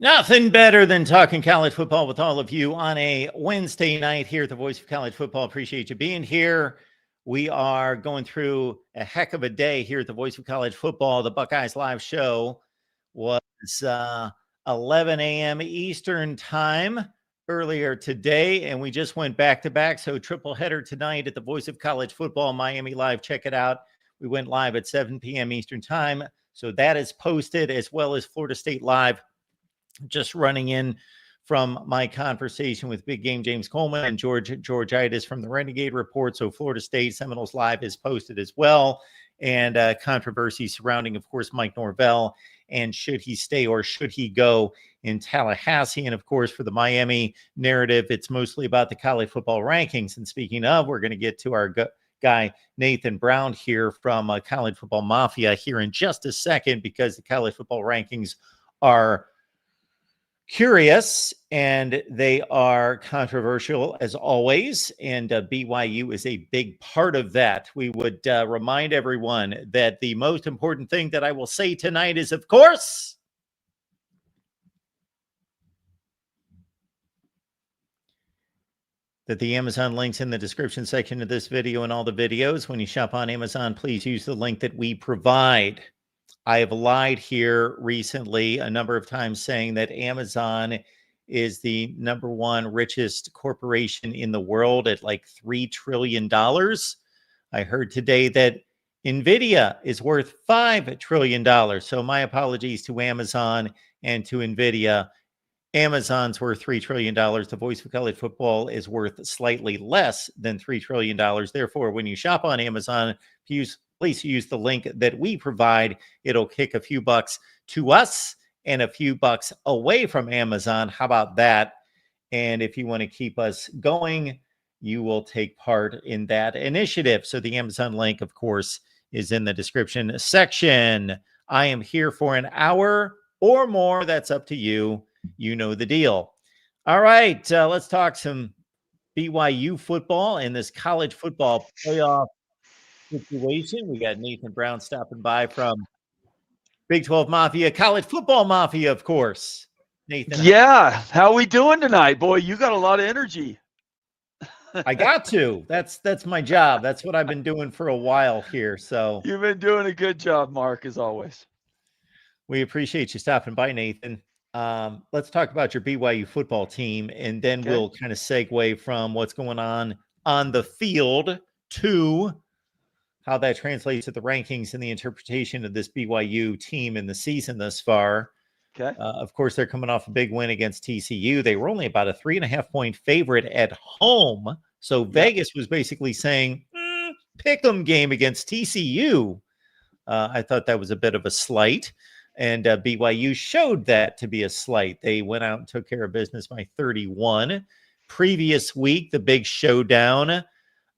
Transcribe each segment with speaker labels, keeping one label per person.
Speaker 1: Nothing better than talking college football with all of you on a Wednesday night here at the Voice of College Football. Appreciate you being here. We are going through a heck of a day here at the Voice of College Football. The Buckeyes live show was 11 a.m. Eastern time earlier today, and we just went back to back. So triple header tonight at the Voice of College Football, Miami Live. Check it out. We went live at 7 p.m. Eastern time. So that is posted, as well as Florida State Live. Just running in from my conversation with Big Game James Coleman and Georgitis from the Renegade Report. So Florida State Seminoles Live is posted as well. And controversy surrounding, of course, Mike Norvell and should he stay or should he go in Tallahassee. And, of course, for the Miami narrative, it's mostly about the college football rankings. And speaking of, we're going to get to our guy Nathan Brown here from College Football Mafia here in just a second, because the college football rankings are curious and they are controversial as always, and BYU is a big part of that. We would remind everyone that the most important thing that I will say tonight is, of course, that the Amazon links in the description section of this video and all the videos. When you shop on Amazon, please use the link that we provide. I have lied here recently a number of times saying that Amazon is the number one richest corporation in the world at like $3 trillion. I heard today that NVIDIA is worth $5 trillion. So my apologies to Amazon and to NVIDIA. Amazon's worth $3 trillion. The Voice of College Football is worth slightly less than $3 trillion. Therefore, when you shop on Amazon, please use the link that we provide. It'll kick a few bucks to us and a few bucks away from Amazon. How about that? And if you want to keep us going, you will take part in that initiative. So the Amazon link, of course, is in the description section. I am here for an hour or more. That's up to you. You know the deal. All right, let's talk some BYU football and this college football playoff situation. We got Nathan Brown stopping by from Big 12 Mafia, College Football Mafia, of course. Nathan.
Speaker 2: Yeah, how we doing tonight? Boy, you got a lot of energy.
Speaker 1: I got to. That's my job. That's what I've been doing for a while here. So
Speaker 2: you've been doing a good job, Mark, as always.
Speaker 1: We appreciate you stopping by, Nathan. Let's talk about your BYU football team, and then we'll kind of segue from what's going on the field to how that translates to the rankings and the interpretation of this BYU team in the season thus far.
Speaker 2: Okay.
Speaker 1: Of course, they're coming off a big win against TCU. They were only about a 3.5-point favorite at home. So Vegas was basically saying, pick 'em game against TCU. I thought that was a bit of a slight. And BYU showed that to be a slight. They went out and took care of business by 31. Previous week, the big showdown,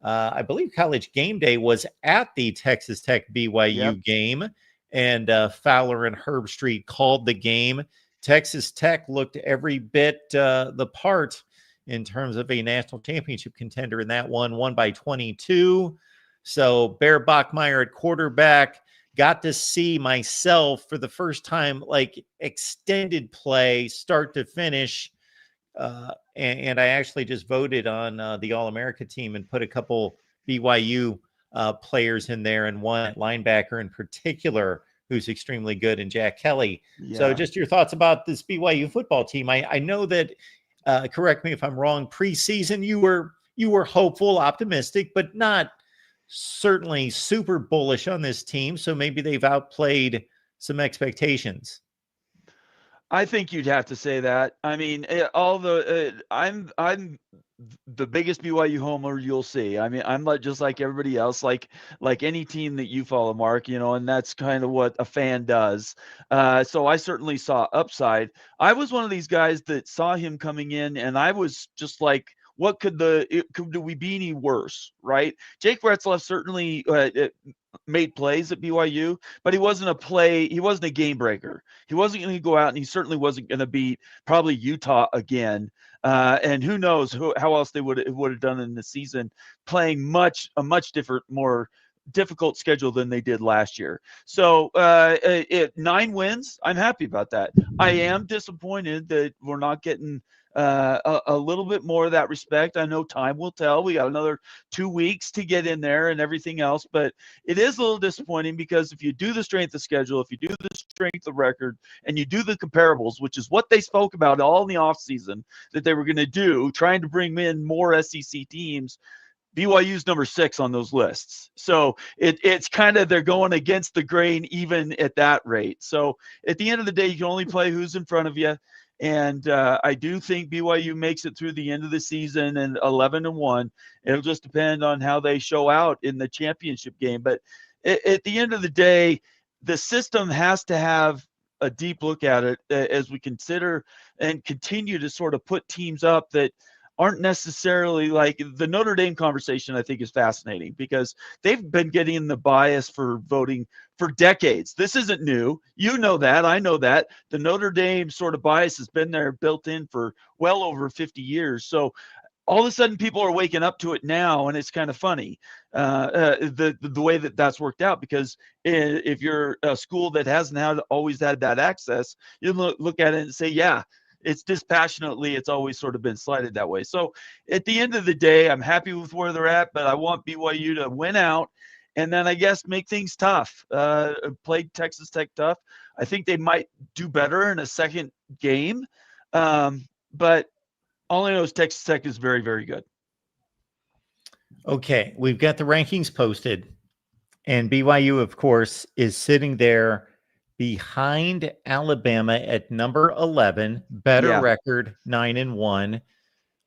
Speaker 1: I believe College Game Day was at the Texas Tech BYU game, and Fowler and Herbstreit called the game. Texas Tech looked every bit the part in terms of a national championship contender in that one, won by 22. So Bear Bachmeier at quarterback. Got to see myself for the first time, like extended play, start to finish. And I actually just voted on the All-America team and put a couple BYU players in there, and one linebacker in particular who's extremely good, and Jack Kelly. Yeah. So just your thoughts about this BYU football team. I know that, correct me if I'm wrong, preseason you were hopeful, optimistic, but not certainly super bullish on this team. So maybe they've outplayed some expectations.
Speaker 2: I think you'd have to say that. I mean, I'm the biggest BYU homer you'll see. I mean, I'm just like everybody else, like any team that you follow, Mark, and that's kind of what a fan does. So I certainly saw upside. I was one of these guys that saw him coming in, and I was just like, what could we be any worse, right? Jake Retzlaff certainly made plays at BYU, but he wasn't a game breaker. He wasn't going to go out, and he certainly wasn't going to beat probably Utah again. And who knows how else they would have done in the season, playing a much different, more difficult schedule than they did last year. So 9 wins, I'm happy about that. I am disappointed that we're not getting a little bit more of that respect. I know time will tell. We got another 2 weeks to get in there and everything else, but it is a little disappointing because if you do the strength of schedule, if you do the strength of record, and you do the comparables, which is what they spoke about all in the offseason that they were going to do, trying to bring in more SEC teams, BYU's number 6 on those lists. So it's kind of, they're going against the grain even at that rate. So at the end of the day, you can only play who's in front of you. And I do think BYU makes it through the end of the season and 11-1. It'll just depend on how they show out in the championship game. But at the end of the day, the system has to have a deep look at it as we consider and continue to sort of put teams up that aren't necessarily like the Notre Dame conversation. I think is fascinating because they've been getting the bias for voting for decades. This isn't new. You know that. I know that. The Notre Dame sort of bias has been there built in for well over 50 years. So all of a sudden people are waking up to it now, and it's kind of funny the way that that's worked out, because if you're a school that hasn't always had that access, you look at it and say, yeah, it's dispassionately, it's always sort of been slighted that way. So at the end of the day, I'm happy with where they're at, but I want BYU to win out and then I guess make things tough. Played Texas Tech tough. I think they might do better in a second game. But all I know is Texas Tech is very, very good.
Speaker 1: Okay, we've got the rankings posted, and BYU, of course, is sitting there behind Alabama at number 11, better record, 9-1.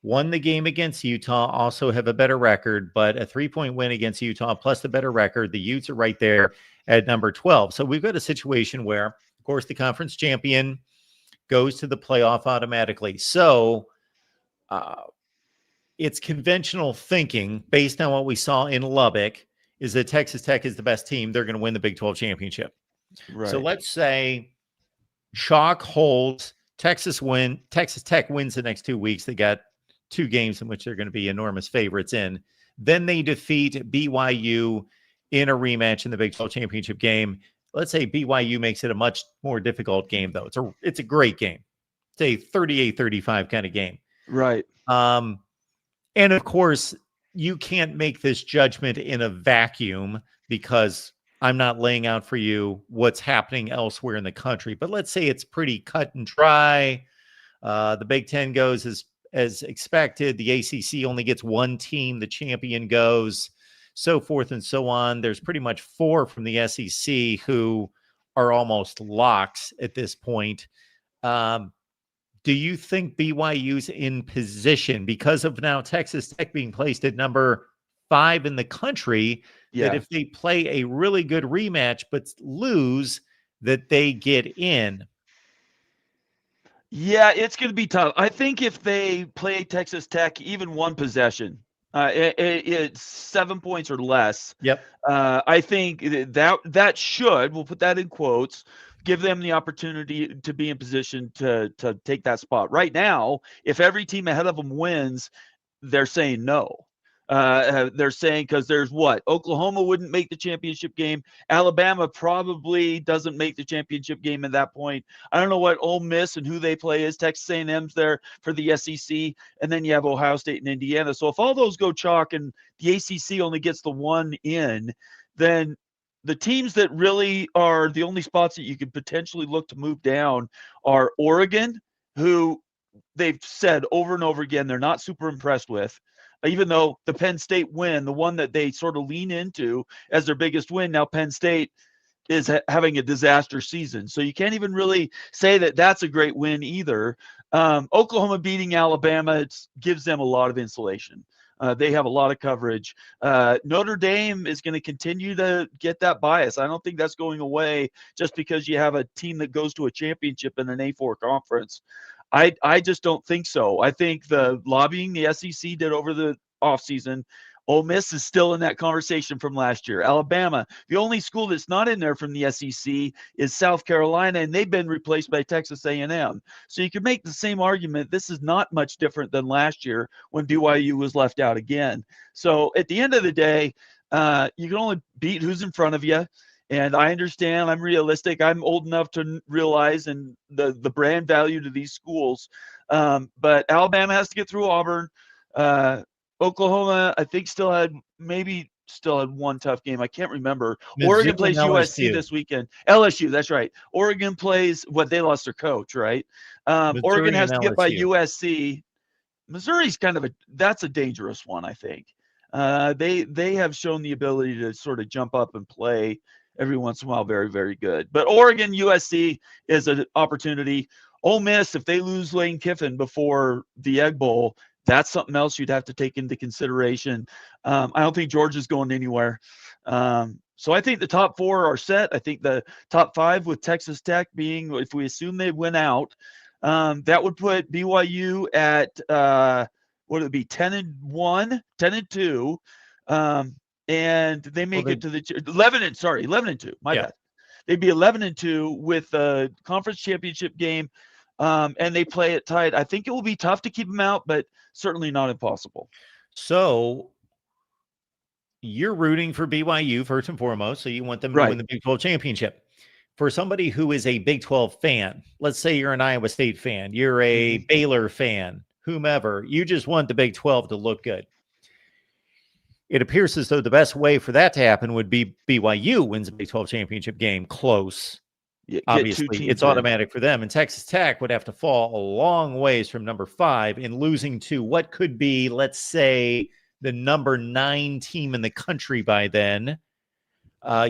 Speaker 1: Won the game against Utah, also have a better record, but a 3-point win against Utah plus the better record. The Utes are right there at number 12. So we've got a situation where, of course, the conference champion goes to the playoff automatically. So it's conventional thinking based on what we saw in Lubbock is that Texas Tech is the best team. They're going to win the Big 12 championship. Right. So let's say chalk holds, Texas Tech wins the next 2 weeks. They got 2 games in which they're going to be enormous favorites in. Then they defeat BYU in a rematch in the Big 12 championship game. Let's say BYU makes it a much more difficult game, though. It's a great game. It's a 38-35 kind of game.
Speaker 2: Right.
Speaker 1: And of course, you can't make this judgment in a vacuum because I'm not laying out for you what's happening elsewhere in the country. But let's say it's pretty cut and dry. The Big Ten goes as expected. The ACC only gets 1 team. The champion goes, so forth and so on. There's pretty much 4 from the SEC who are almost locks at this point. Do you think BYU's in position because of now Texas Tech being placed at number 5 in the country, that if they play a really good rematch but lose, that they get in?
Speaker 2: Yeah, it's going to be tough. I think if they play Texas Tech even one possession, it's 7 points or less.
Speaker 1: Yep.
Speaker 2: I think that should, we'll put that in quotes, give them the opportunity to be in position to take that spot. Right now, if every team ahead of them wins, they're saying no. They're saying because there's Oklahoma wouldn't make the championship game. Alabama probably doesn't make the championship game at that point. I don't know what Ole Miss and who they play is. Texas A&M's there for the SEC, and then you have Ohio State and Indiana. So if all those go chalk and the ACC only gets the 1 in, then the teams that really are the only spots that you could potentially look to move down are Oregon, who they've said over and over again they're not super impressed with. Even though the Penn State win, the one that they sort of lean into as their biggest win, now Penn State is having a disaster season. So you can't even really say that that's a great win either. Oklahoma beating Alabama gives them a lot of insulation. They have a lot of coverage. Notre Dame is going to continue to get that bias. I don't think that's going away just because you have a team that goes to a championship in an A4 conference. I just don't think so. I think the lobbying the SEC did over the offseason, Ole Miss is still in that conversation from last year. Alabama, the only school that's not in there from the SEC is South Carolina, and they've been replaced by Texas A&M. So you could make the same argument. This is not much different than last year when BYU was left out again. So at the end of the day, You can only beat who's in front of you. And I understand. I'm realistic. I'm old enough to realize and the brand value to these schools. But Alabama has to get through Auburn. Oklahoma, I think, still had one tough game. I can't remember.
Speaker 1: Mizzou
Speaker 2: Oregon
Speaker 1: and
Speaker 2: plays USC
Speaker 1: LSU.
Speaker 2: this weekend. LSU, that's right. Oregon plays what they lost their coach, right? Oregon
Speaker 1: Missouri and
Speaker 2: has to get by
Speaker 1: LSU.
Speaker 2: USC. Missouri's that's a dangerous one, I think. They have shown the ability to sort of jump up and play every once in a while very, very good. But Oregon, USC is an opportunity. Ole Miss, if they lose Lane Kiffin before the Egg Bowl, that's something else you'd have to take into consideration. I don't think Georgia's going anywhere. So I think the top four are set. I think the top five with Texas Tech being, if we assume they win out, that would put BYU at what would it be 10-1, 10-2. And they make it to the 11-2. My bad. They'd be 11-2 with a conference championship game, and they play it tight. I think it will be tough to keep them out, but certainly not impossible.
Speaker 1: So you're rooting for BYU first and foremost, so you want them to win the Big 12 championship. For somebody who is a Big 12 fan, let's say you're an Iowa State fan, you're a Baylor fan, whomever, you just want the Big 12 to look good. It appears as though the best way for that to happen would be BYU wins a Big 12 championship game close. Obviously, it's automatic for them. And Texas Tech would have to fall a long ways from number 5 in losing to what could be, let's say, the number 9 team in the country by then.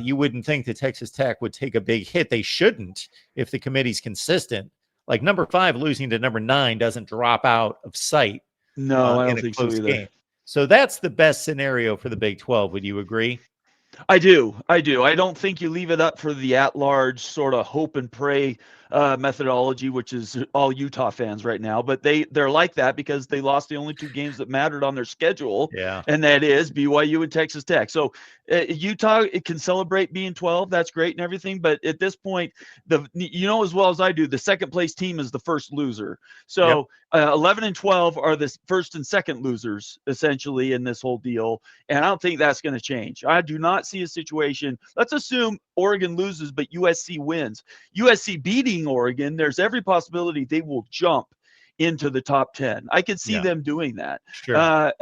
Speaker 1: You wouldn't think that Texas Tech would take a big hit. They shouldn't if the committee's consistent. Like number 5 losing to number 9 doesn't drop out of sight.
Speaker 2: No, I don't think so either.
Speaker 1: Game. So that's the best scenario for the Big 12. Would you agree?
Speaker 2: I do. I don't think you leave it up for the at-large sort of hope and pray methodology, which is all Utah fans right now. But they're like that because they lost the only 2 games that mattered on their schedule, and that is BYU and Texas Tech. So Utah, it can celebrate being 12. That's great and everything. But at this point, as well as I do, the second place team is the first loser. So 11 and 12 are the first and second losers essentially in this whole deal. And I don't think that's going to change. I do not see a situation. Let's assume Oregon loses, but USC wins. USC beating Oregon, there's every possibility they will jump into the top 10. I could see them doing that.
Speaker 1: Sure.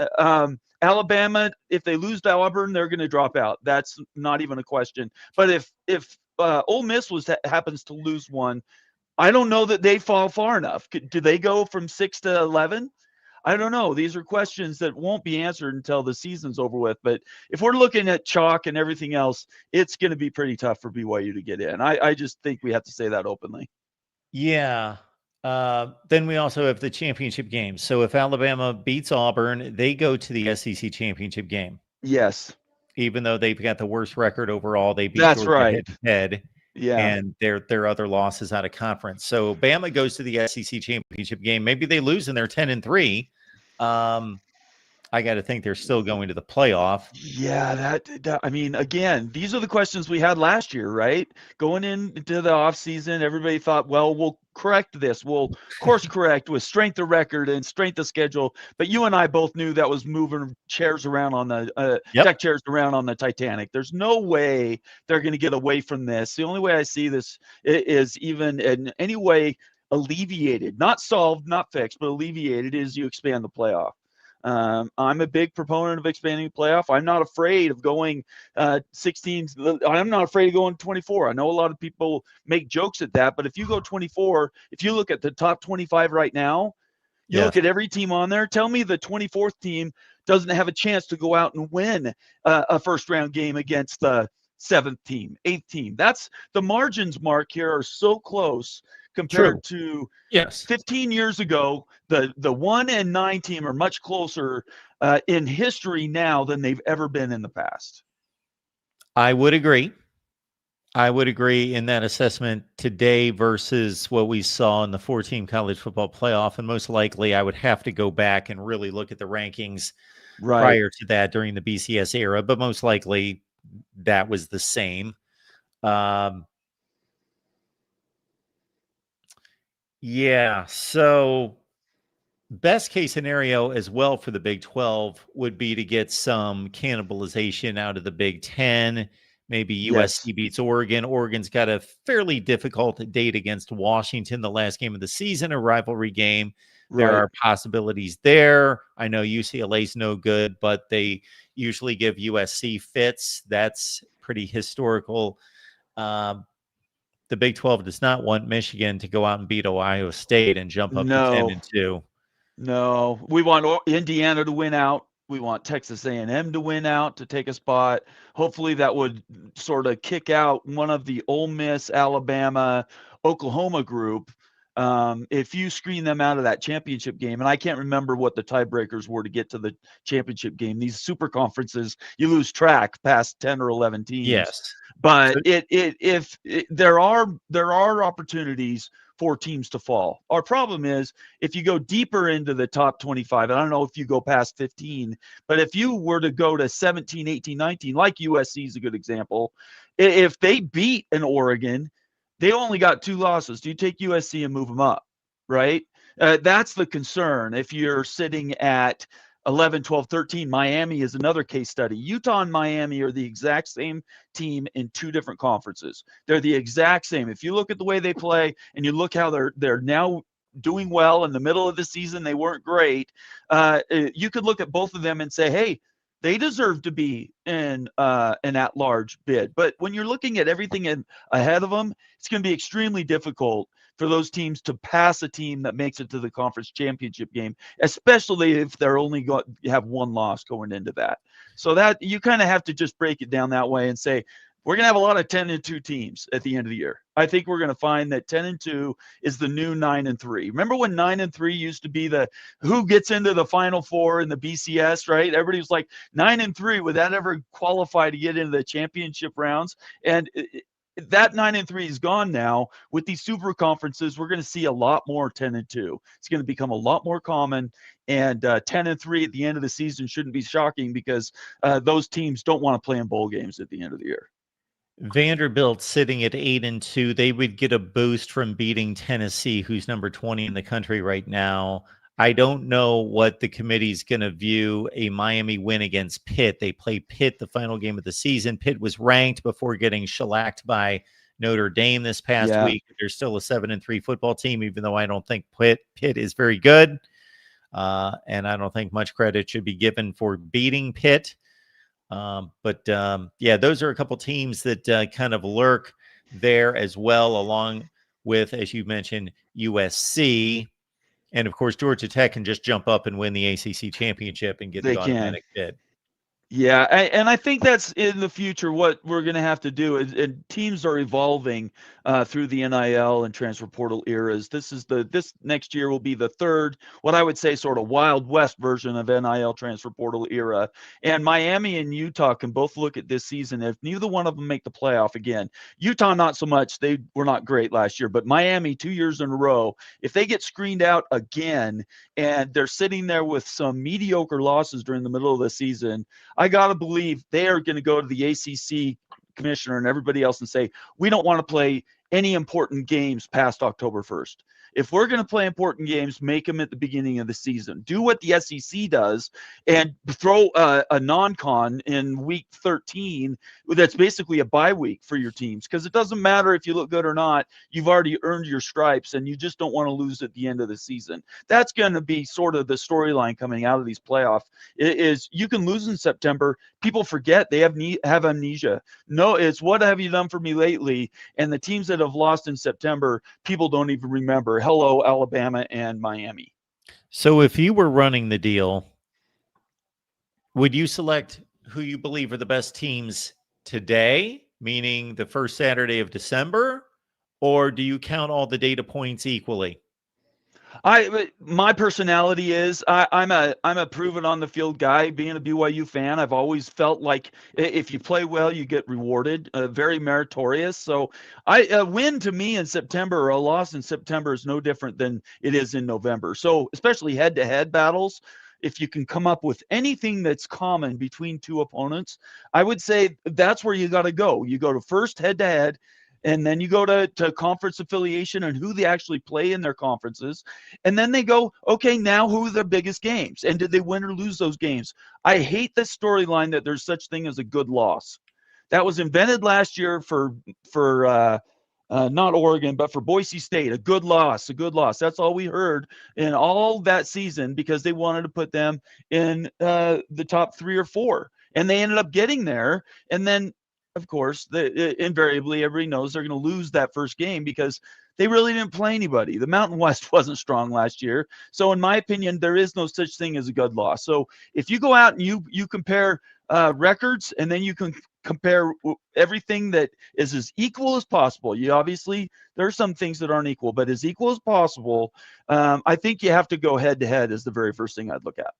Speaker 2: Alabama, if they lose to Auburn, they're going to drop out. That's not even a question. But if Ole Miss happens to lose one, I don't know that they fall far enough. Do they go from 6 to 11? I don't know. These are questions that won't be answered until the season's over with. But if we're looking at chalk and everything else, it's going to be pretty tough for BYU to get in. I just think we have to say that openly.
Speaker 1: Yeah. Then we also have the championship game. So if Alabama beats Auburn, they go to the SEC championship game.
Speaker 2: Yes.
Speaker 1: Even though they've got the worst record overall, they beat
Speaker 2: Georgia
Speaker 1: head.
Speaker 2: Yeah.
Speaker 1: And their other losses out of conference. So Bama goes to the SEC championship game. Maybe they lose and they're 10-3. I got to think they're still going to the playoff.
Speaker 2: Yeah, that I mean, again, these are the questions we had last year, right? Going into the offseason, everybody thought, well, we'll correct this. We'll course correct with strength of record and strength of schedule. But you and I both knew that was moving chairs around on the deck chairs around on the Titanic. There's no way they're going to get away from this. The only way I see this is even in any way alleviated, not solved, not fixed, but alleviated is you expand the playoff. I'm a big proponent of expanding the playoff. I'm not afraid of going 16. I'm not afraid of going 24. I know a lot of people make jokes at that, but if you go 24, if you look at the top 25 right now, you look at every team on there, tell me the 24th team doesn't have a chance to go out and win a first round game against the 7th team, 8th team. That's the margins, Mark, here are so close compared to 15 years ago. The 1 and 9 team are much closer in history now than they've ever been in the past.
Speaker 1: I would agree. In that assessment today versus what we saw in the 4-team college football playoff. And most likely I would have to go back and really look at the rankings prior to that during the BCS era, but most likely that was the same. So Best case scenario as well for the Big 12 would be to get some cannibalization out of the Big 10. Maybe
Speaker 2: Yes,
Speaker 1: USC beats Oregon. Oregon's got a fairly difficult date against Washington, the last game of the season, a rivalry game. There
Speaker 2: right.
Speaker 1: are possibilities there. I know UCLA's no good, but they usually give USC fits. That's pretty historical. Um, the Big 12 does not want Michigan to go out and beat Ohio State and jump up to 10
Speaker 2: No,
Speaker 1: and 2.
Speaker 2: no. We want Indiana to win out. We want Texas A&M to win out to take a spot. Hopefully, that would sort of kick out one of the Ole Miss, Alabama, Oklahoma group. If you screen them out of that championship game, and I can't remember what the tiebreakers were to get to the championship game. These super conferences, you lose track past 10 or 11 teams.
Speaker 1: Yes.
Speaker 2: But
Speaker 1: So
Speaker 2: there are opportunities for teams to fall. Our problem is if you go deeper into the top 25, and I don't know if you go past 15, but if you were to go to 17, 18, 19, like USC is a good example, if they beat an Oregon, they only got 2 losses. Do you take USC and move them up, right? That's the concern. If you're sitting at 11, 12, 13, Miami is another case study. Utah and Miami are the exact same team in 2 different conferences. They're the exact same. If you look at the way they play and you look how they're now doing well in the middle of the season, they weren't great. You could look at both of them and say, hey, they deserve to be in an at-large bid. But when you're looking at everything ahead of them, it's going to be extremely difficult for those teams to pass a team that makes it to the conference championship game, especially if they're only have 1 loss going into that. So that you kind of have to just break it down that way and say, we're going to have a lot of 10-2 teams at the end of the year. I think we're going to find that 10-2 is the new 9-3. Remember when 9-3 used to be the who gets into the Final Four in the BCS, right? Everybody was like 9-3. Would that ever qualify to get into the championship rounds? And that 9-3 is gone now. With these super conferences, we're going to see a lot more 10-2. It's going to become a lot more common. And 10-3 at the end of the season shouldn't be shocking because those teams don't want to play in bowl games at the end of the year.
Speaker 1: Vanderbilt sitting at 8-2, they would get a boost from beating Tennessee, who's number 20 in the country right now. I don't know what the committee's going to view a Miami win against Pitt. They play Pitt the final game of the season. Pitt was ranked before getting shellacked by Notre Dame this past week. They're still a 7-3 football team, even though I don't think Pitt is very good. And I don't think much credit should be given for beating Pitt. Yeah, those are a couple teams that kind of lurk there as well, along with, as you mentioned, USC. And of course, Georgia Tech can just jump up and win the ACC championship and get
Speaker 2: They
Speaker 1: the
Speaker 2: can.
Speaker 1: automatic bid.
Speaker 2: Yeah, and I think that's in the future what we're going to have to do. And teams are evolving through the NIL and transfer portal eras. This next year will be the third, what I would say, sort of Wild West version of NIL transfer portal era. And Miami and Utah can both look at this season. If neither one of them make the playoff again, Utah not so much. They were not great last year, but Miami 2 years in a row. If they get screened out again and they're sitting there with some mediocre losses during the middle of the season, I got to believe they are going to go to the ACC commissioner and everybody else and say, we don't want to play any important games past October 1st. If we're going to play important games, make them at the beginning of the season. Do what the SEC does and throw a non-con in week 13 that's basically a bye week for your teams, because it doesn't matter if you look good or not. You've already earned your stripes, and you just don't want to lose at the end of the season. That's going to be sort of the storyline coming out of these playoffs. Is you can lose in September. People forget, they have amnesia. No, it's what have you done for me lately? And the teams that have lost in September, people don't even remember. Hello, Alabama and Miami.
Speaker 1: So if you were running the deal, would you select who you believe are the best teams today, meaning the first Saturday of December, or do you count all the data points equally?
Speaker 2: My personality is I'm a proven on the field guy. Being a BYU fan, I've always felt like if you play well, you get rewarded. Very meritorious. So a win to me in September or a loss in September is no different than it is in November. So especially head-to-head battles, if you can come up with anything that's common between two opponents, I would say that's where you got to go. You go to first head-to-head. and then you go to conference affiliation and who they actually play in their conferences, and then they go, okay, now who are their biggest games, and did they win or lose those games? I hate this storyline that there's such thing as a good loss. That was invented last year for not Oregon, but for Boise State. A good loss, a good loss. That's all we heard in all that season, because they wanted to put them in the top 3 or 4, and they ended up getting there. And then, of course, invariably everybody knows they're going to lose that first game because they really didn't play anybody. The Mountain West wasn't strong last year. So in my opinion, there is no such thing as a good loss. So if you go out and you compare records, and then you can compare everything that is as equal as possible. You obviously, there are some things that aren't equal, but as equal as possible. I think you have to go head to head as the very first thing I'd look at.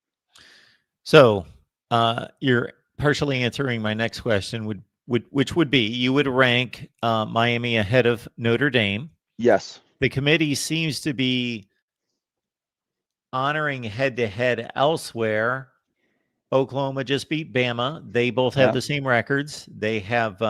Speaker 1: So you're partially answering my next question, which would be, you would rank Miami ahead of Notre Dame.
Speaker 2: Yes.
Speaker 1: The committee seems to be honoring head to head elsewhere. Oklahoma just beat Bama. They both have the same records. They have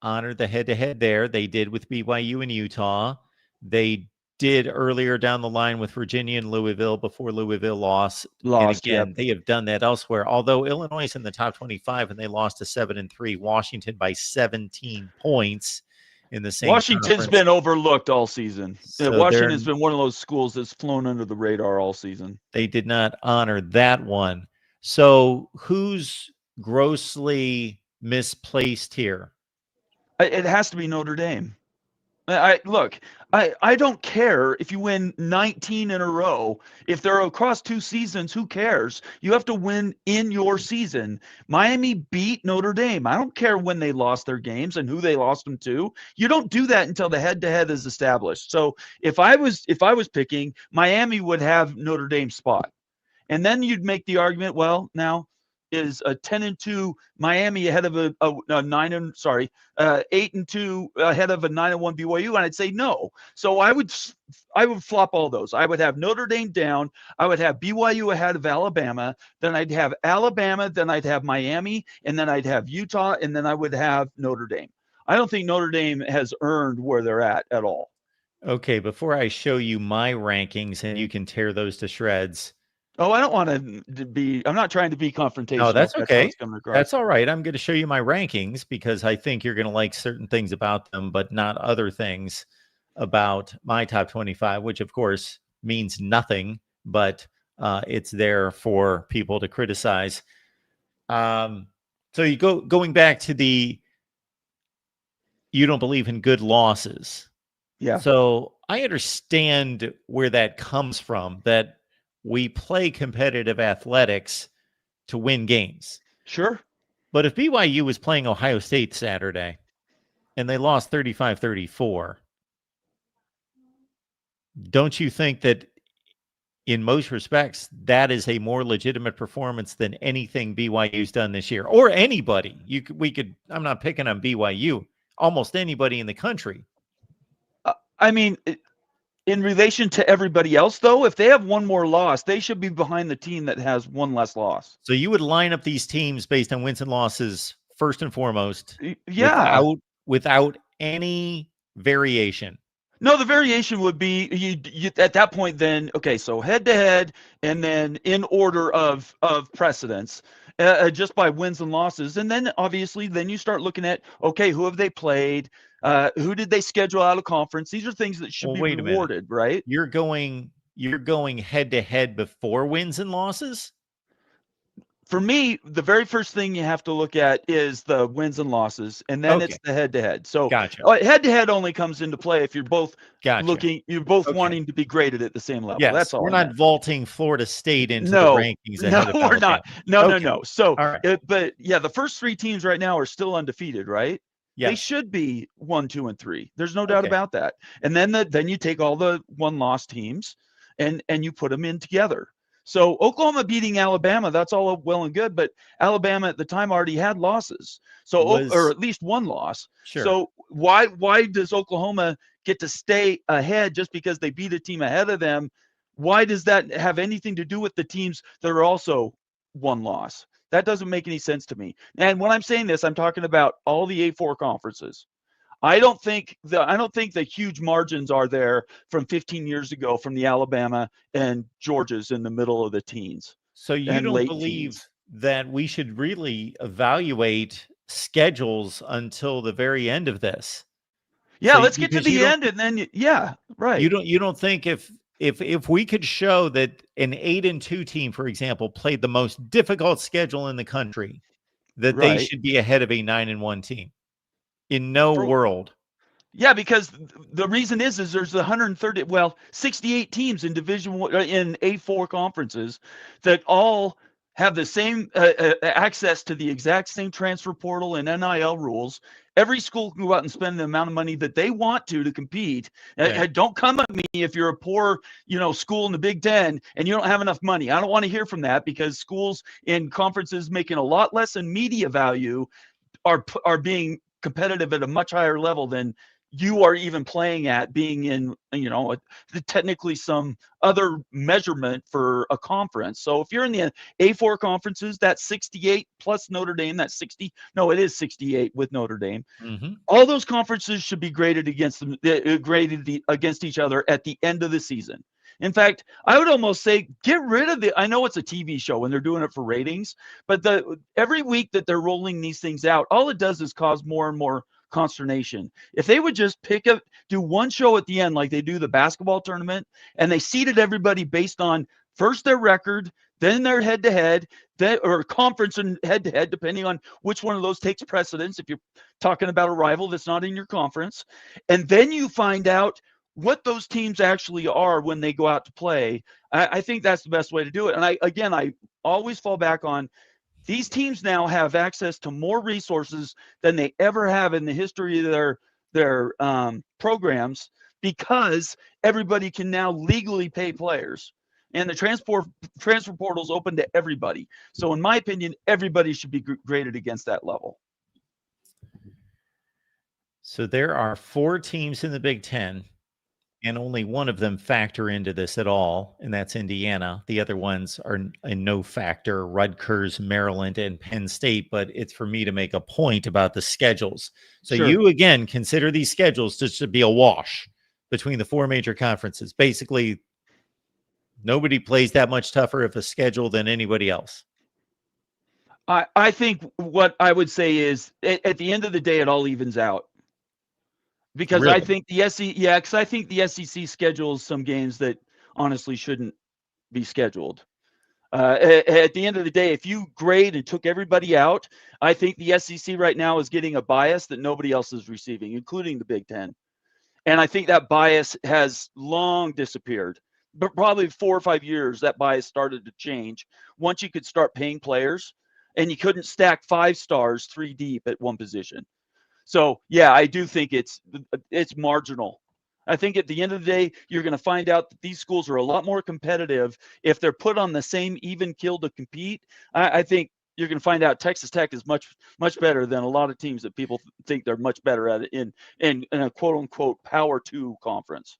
Speaker 1: honored the head-to-head there. They did with BYU and Utah. They did earlier down the line with Virginia and Louisville before Louisville lost. And again, they have done that elsewhere. Although Illinois is in the top 25 and they lost to 7-3. Washington by 17 points in the same
Speaker 2: Washington's been overlooked all season.
Speaker 1: So
Speaker 2: Washington's been one of those schools that's flown under the radar all season.
Speaker 1: They did not honor that one. So who's grossly misplaced here?
Speaker 2: It has to be Notre Dame. I don't care if you win 19 in a row. If they're across 2 seasons, who cares? You have to win in your season. Miami beat Notre Dame. I don't care when they lost their games and who they lost them to. You don't do that until the head-to-head is established. So if I was picking, Miami would have Notre Dame's spot. And then you'd make the argument, well, now is a 10-2 Miami ahead of a 8-2 ahead of a 9-1 BYU, and I'd say no. So I would flop all those. I would have Notre Dame down. I would have BYU ahead of Alabama. Then I'd have Alabama. Then I'd have Miami, and then I'd have Utah, and then I would have Notre Dame. I don't think Notre Dame has earned where they're at all.
Speaker 1: Okay, before I show you my rankings and you can tear those to shreds.
Speaker 2: Oh, I don't want to be, I'm not trying to be confrontational.
Speaker 1: No, that's okay. That's all right. I'm going to show you my rankings because I think you're going to like certain things about them, but not other things about my top 25, which of course means nothing, but it's there for people to criticize. So you going back to you don't believe in good losses.
Speaker 2: Yeah.
Speaker 1: So I understand where that comes from, that we play competitive athletics to win games.
Speaker 2: Sure.
Speaker 1: But if BYU was playing Ohio State Saturday and they lost 35-34, don't you think that in most respects, that is a more legitimate performance than anything BYU's done this year, or anybody? I'm not picking on BYU, almost anybody in the country.
Speaker 2: I mean, in relation to everybody else, though, if they have one more loss, they should be behind the team that has one less loss.
Speaker 1: So you would line up these teams based on wins and losses first and foremost, without any variation.
Speaker 2: No, the variation would be you at that point. Then okay, so head to head, and then in order of precedence, just by wins and losses, and then obviously then you start looking at, okay, who have they played? Who did they schedule out of conference? These are things that should be rewarded, right?
Speaker 1: You're going head to head before wins and losses?
Speaker 2: For me, the very first thing you have to look at is the wins and losses, and then it's the head to head. So head to head only comes into play if you're both wanting to be graded at the same level.
Speaker 1: Yes,
Speaker 2: that's all.
Speaker 1: We're not vaulting Florida State into the rankings.
Speaker 2: No, we're not. No. So, but yeah, the first 3 teams right now are still undefeated, right? Yes. They should be 1, 2, and 3. There's no doubt about that. And then you take all the 1-loss teams and you put them in together. So Oklahoma beating Alabama, that's all well and good, but Alabama at the time already had losses. So or at least 1 loss.
Speaker 1: Sure.
Speaker 2: So why does Oklahoma get to stay ahead just because they beat a team ahead of them? Why does that have anything to do with the teams that are also 1 loss? That doesn't make any sense to me. And when I'm saying this, I'm talking about all the A4 conferences. I don't think the huge margins are there from 15 years ago from the Alabama and Georgias in the middle of the teens
Speaker 1: So you
Speaker 2: and
Speaker 1: don't
Speaker 2: late
Speaker 1: believe
Speaker 2: teens.
Speaker 1: that we should really evaluate schedules until the very end of this?
Speaker 2: Yeah, let's get to
Speaker 1: Because you
Speaker 2: the
Speaker 1: don't
Speaker 2: end and then yeah, right.
Speaker 1: you don't think if we could show that an 8-2 team, for example, played the most difficult schedule in the country, that they
Speaker 2: Right.
Speaker 1: should be ahead of a 9-1 team? In no
Speaker 2: For
Speaker 1: world.
Speaker 2: Yeah, because the reason is there's 130, 68 teams in in A4 conferences that all have the same access to the exact same transfer portal and NIL rules. Every school can go out and spend the amount of money that they want to compete.
Speaker 1: Okay.
Speaker 2: Don't come at me if you're a poor, school in the Big Ten and you don't have enough money. I don't want to hear from that, because schools in conferences making a lot less in media value are being competitive at a much higher level than you are even playing at, being in, technically some other measurement for a conference. So if you're in the A4 conferences, that's 68 plus Notre Dame, that's 60. No, it is 68 with Notre Dame.
Speaker 1: Mm-hmm.
Speaker 2: All those conferences should be graded against against each other at the end of the season. In fact, I would almost say get rid of I know it's a TV show and they're doing it for ratings, but every week that they're rolling these things out, all it does is cause more and more consternation. If they would just do one show at the end like they do the basketball tournament, and they seeded everybody based on first their record, then their head-to-head, or conference and head-to-head, depending on which one of those takes precedence. If you're talking about a rival that's not in your conference, and then you find out what those teams actually are when they go out to play, I think that's the best way to do it. And I always fall back on, these teams now have access to more resources than they ever have in the history of their programs, because everybody can now legally pay players, and the transfer portal is open to everybody. So in my opinion, everybody should be graded against that level.
Speaker 1: So there are 4 teams in the Big Ten, and only one of them factor into this at all, and that's Indiana. The other ones are in no factor: Rutgers, Maryland, and Penn State. But it's for me to make a point about the schedules. So
Speaker 2: Sure.
Speaker 1: you, again, consider these schedules just to be a wash between the 4 major conferences. Basically, nobody plays that much tougher of a schedule than anybody else.
Speaker 2: I think what I would say is, at the end of the day, it all evens out. Because I
Speaker 1: Really?
Speaker 2: think because I think the SEC schedules some games that honestly shouldn't be scheduled. At the end of the day, if you grade and took everybody out, I think the SEC right now is getting a bias that nobody else is receiving, including the Big Ten. And I think that bias has long disappeared. But probably 4 or 5 years, that bias started to change once you could start paying players, and you couldn't stack 5 stars 3 deep at one position. So yeah, I do think it's marginal. I think at the end of the day, you're going to find out that these schools are a lot more competitive if they're put on the same even keel to compete. I think you're going to find out Texas Tech is much better than a lot of teams that people think they're much better at it in a quote unquote Power 2 conference.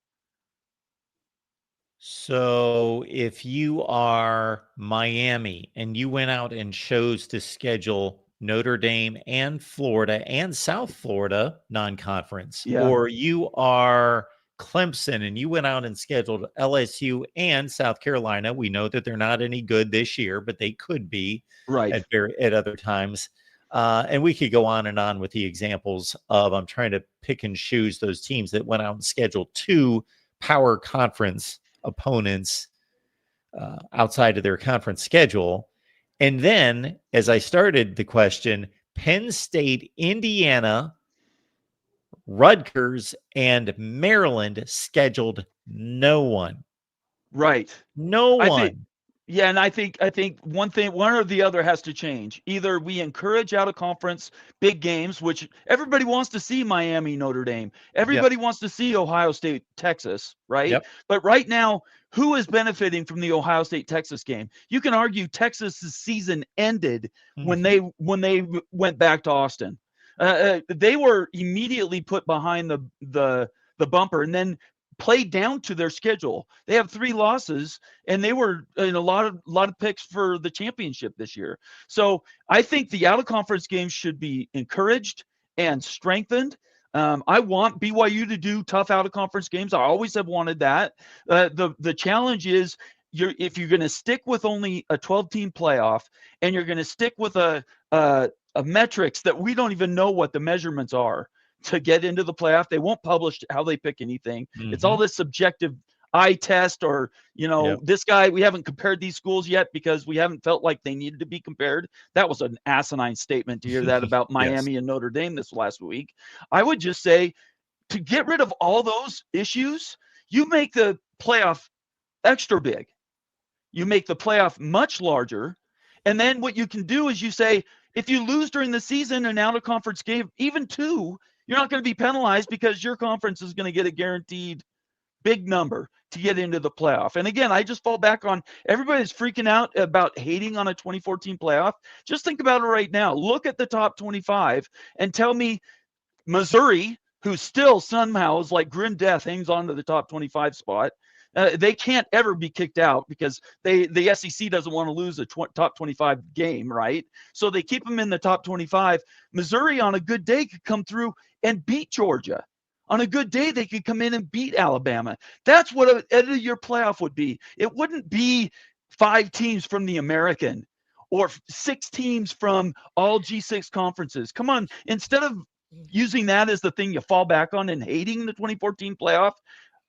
Speaker 1: So if you are Miami and you went out and chose to schedule Notre Dame and Florida and South Florida non-conference,
Speaker 2: Yeah,
Speaker 1: or you are Clemson and you went out and scheduled LSU and South Carolina, we know that they're not any good this year, but they could be
Speaker 2: right.
Speaker 1: at other times. And we could go on and on with the examples of, I'm trying to pick and choose those teams that went out and scheduled 2 power conference opponents outside of their conference schedule. And then, as I started the question, Penn State, Indiana, Rutgers, and Maryland scheduled no one.
Speaker 2: Right.
Speaker 1: No
Speaker 2: I think
Speaker 1: one.
Speaker 2: Yeah, and I think one or the other has to change. Either we encourage out of conference big games, which everybody wants to see Miami, Notre Dame.
Speaker 1: Yep.
Speaker 2: Everybody wants to see Ohio State, Texas, right?
Speaker 1: Yep.
Speaker 2: But right now, who is benefiting from the Ohio State Texas game? You can argue Texas's season ended when
Speaker 1: Mhm.
Speaker 2: they went back to Austin. They were immediately put behind the bumper, and then played down to their schedule. They have 3 losses, and they were in a lot of picks for the championship this year. So I think the out of conference games should be encouraged and strengthened. I want BYU to do tough out of conference games. I always have wanted that. The challenge is if you're going to stick with only a 12-team playoff and you're going to stick with a metrics that we don't even know what the measurements are to get into the playoff. They won't publish how they pick anything. It's all this subjective eye test, or this guy, we haven't compared these schools yet because we haven't felt like they needed to be compared. That was an asinine statement to hear that about Miami and Notre Dame this last week. I would just say, to get rid of all those issues, you make the playoff extra big. You make the playoff much larger. And then what you can do is you say, if you lose during the season an out of conference game, even 2, you're not going to be penalized because your conference is going to get a guaranteed big number to get into the playoff. And again, I just fall back on everybody's freaking out about hating on a 2014 playoff. Just think about it right now. Look at the top 25 and tell me Missouri, who still somehow is like grim death, hangs on to the top 25 spot. They can't ever be kicked out because the SEC doesn't want to lose a top 25 game, right? So they keep them in the top 25. Missouri on a good day could come through and beat Georgia. On a good day, they could come in and beat Alabama. That's what an end of year playoff would be. It wouldn't be 5 teams from the American or 6 teams from all G6 conferences. Come on, instead of using that as the thing you fall back on and hating the 2014 playoff,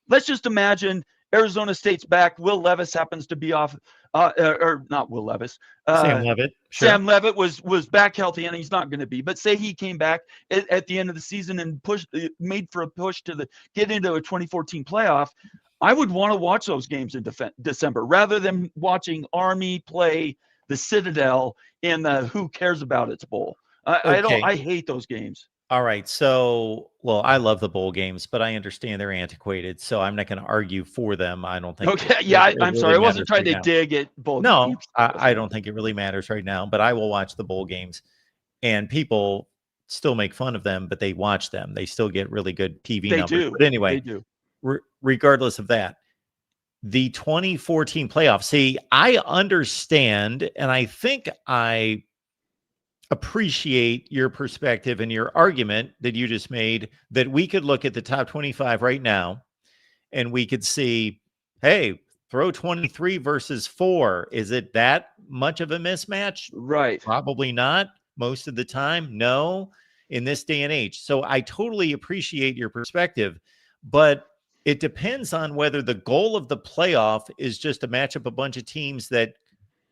Speaker 2: let's just imagine Arizona State's back. Will Levis happens to be off, or not Will Levis.
Speaker 1: Sam Levitt. Sure.
Speaker 2: Sam Levitt was back healthy, and he's not going to be. But say he came back at the end of the season and made for a push to get into a 2014 playoff. I would want to watch those games in December rather than watching Army play the Citadel in the Who Cares About It's Bowl. I hate those games.
Speaker 1: All right. So, well, I love the bowl games, but I understand they're antiquated, so I'm not going to argue for them. I don't think.
Speaker 2: Okay. I'm really sorry. I wasn't trying to dig at bowl games.
Speaker 1: I don't think it really matters right now, but I will watch the bowl games, and people still make fun of them, but they watch them. They still get really good TV numbers.
Speaker 2: Do.
Speaker 1: But anyway,
Speaker 2: they do.
Speaker 1: Regardless of that, the 2014 playoffs, see, I understand, and I think I appreciate your perspective and your argument that you just made, that we could look at the top 25 right now and we could see, hey, throw 23 versus 4. Is it that much of a mismatch?
Speaker 2: Right.
Speaker 1: Probably not. Most of the time, no, in this day and age. So I totally appreciate your perspective, but it depends on whether the goal of the playoff is just to match up a bunch of teams that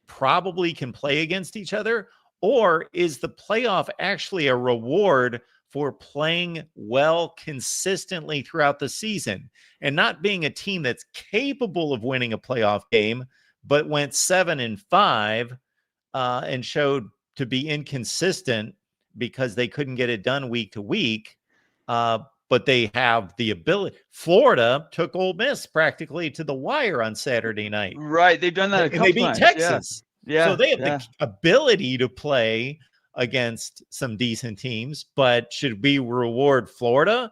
Speaker 1: probably can play against each other, or is the playoff actually a reward for playing well consistently throughout the season and not being a team that's capable of winning a playoff game, but went 7-5 and showed to be inconsistent because they couldn't get it done week to week. But they have the ability. Florida took Ole Miss practically to the wire on Saturday night.
Speaker 2: Right. They've done that a couple
Speaker 1: times. They beat Texas.
Speaker 2: Yeah.
Speaker 1: So they have the ability to play against some decent teams, but should we reward Florida?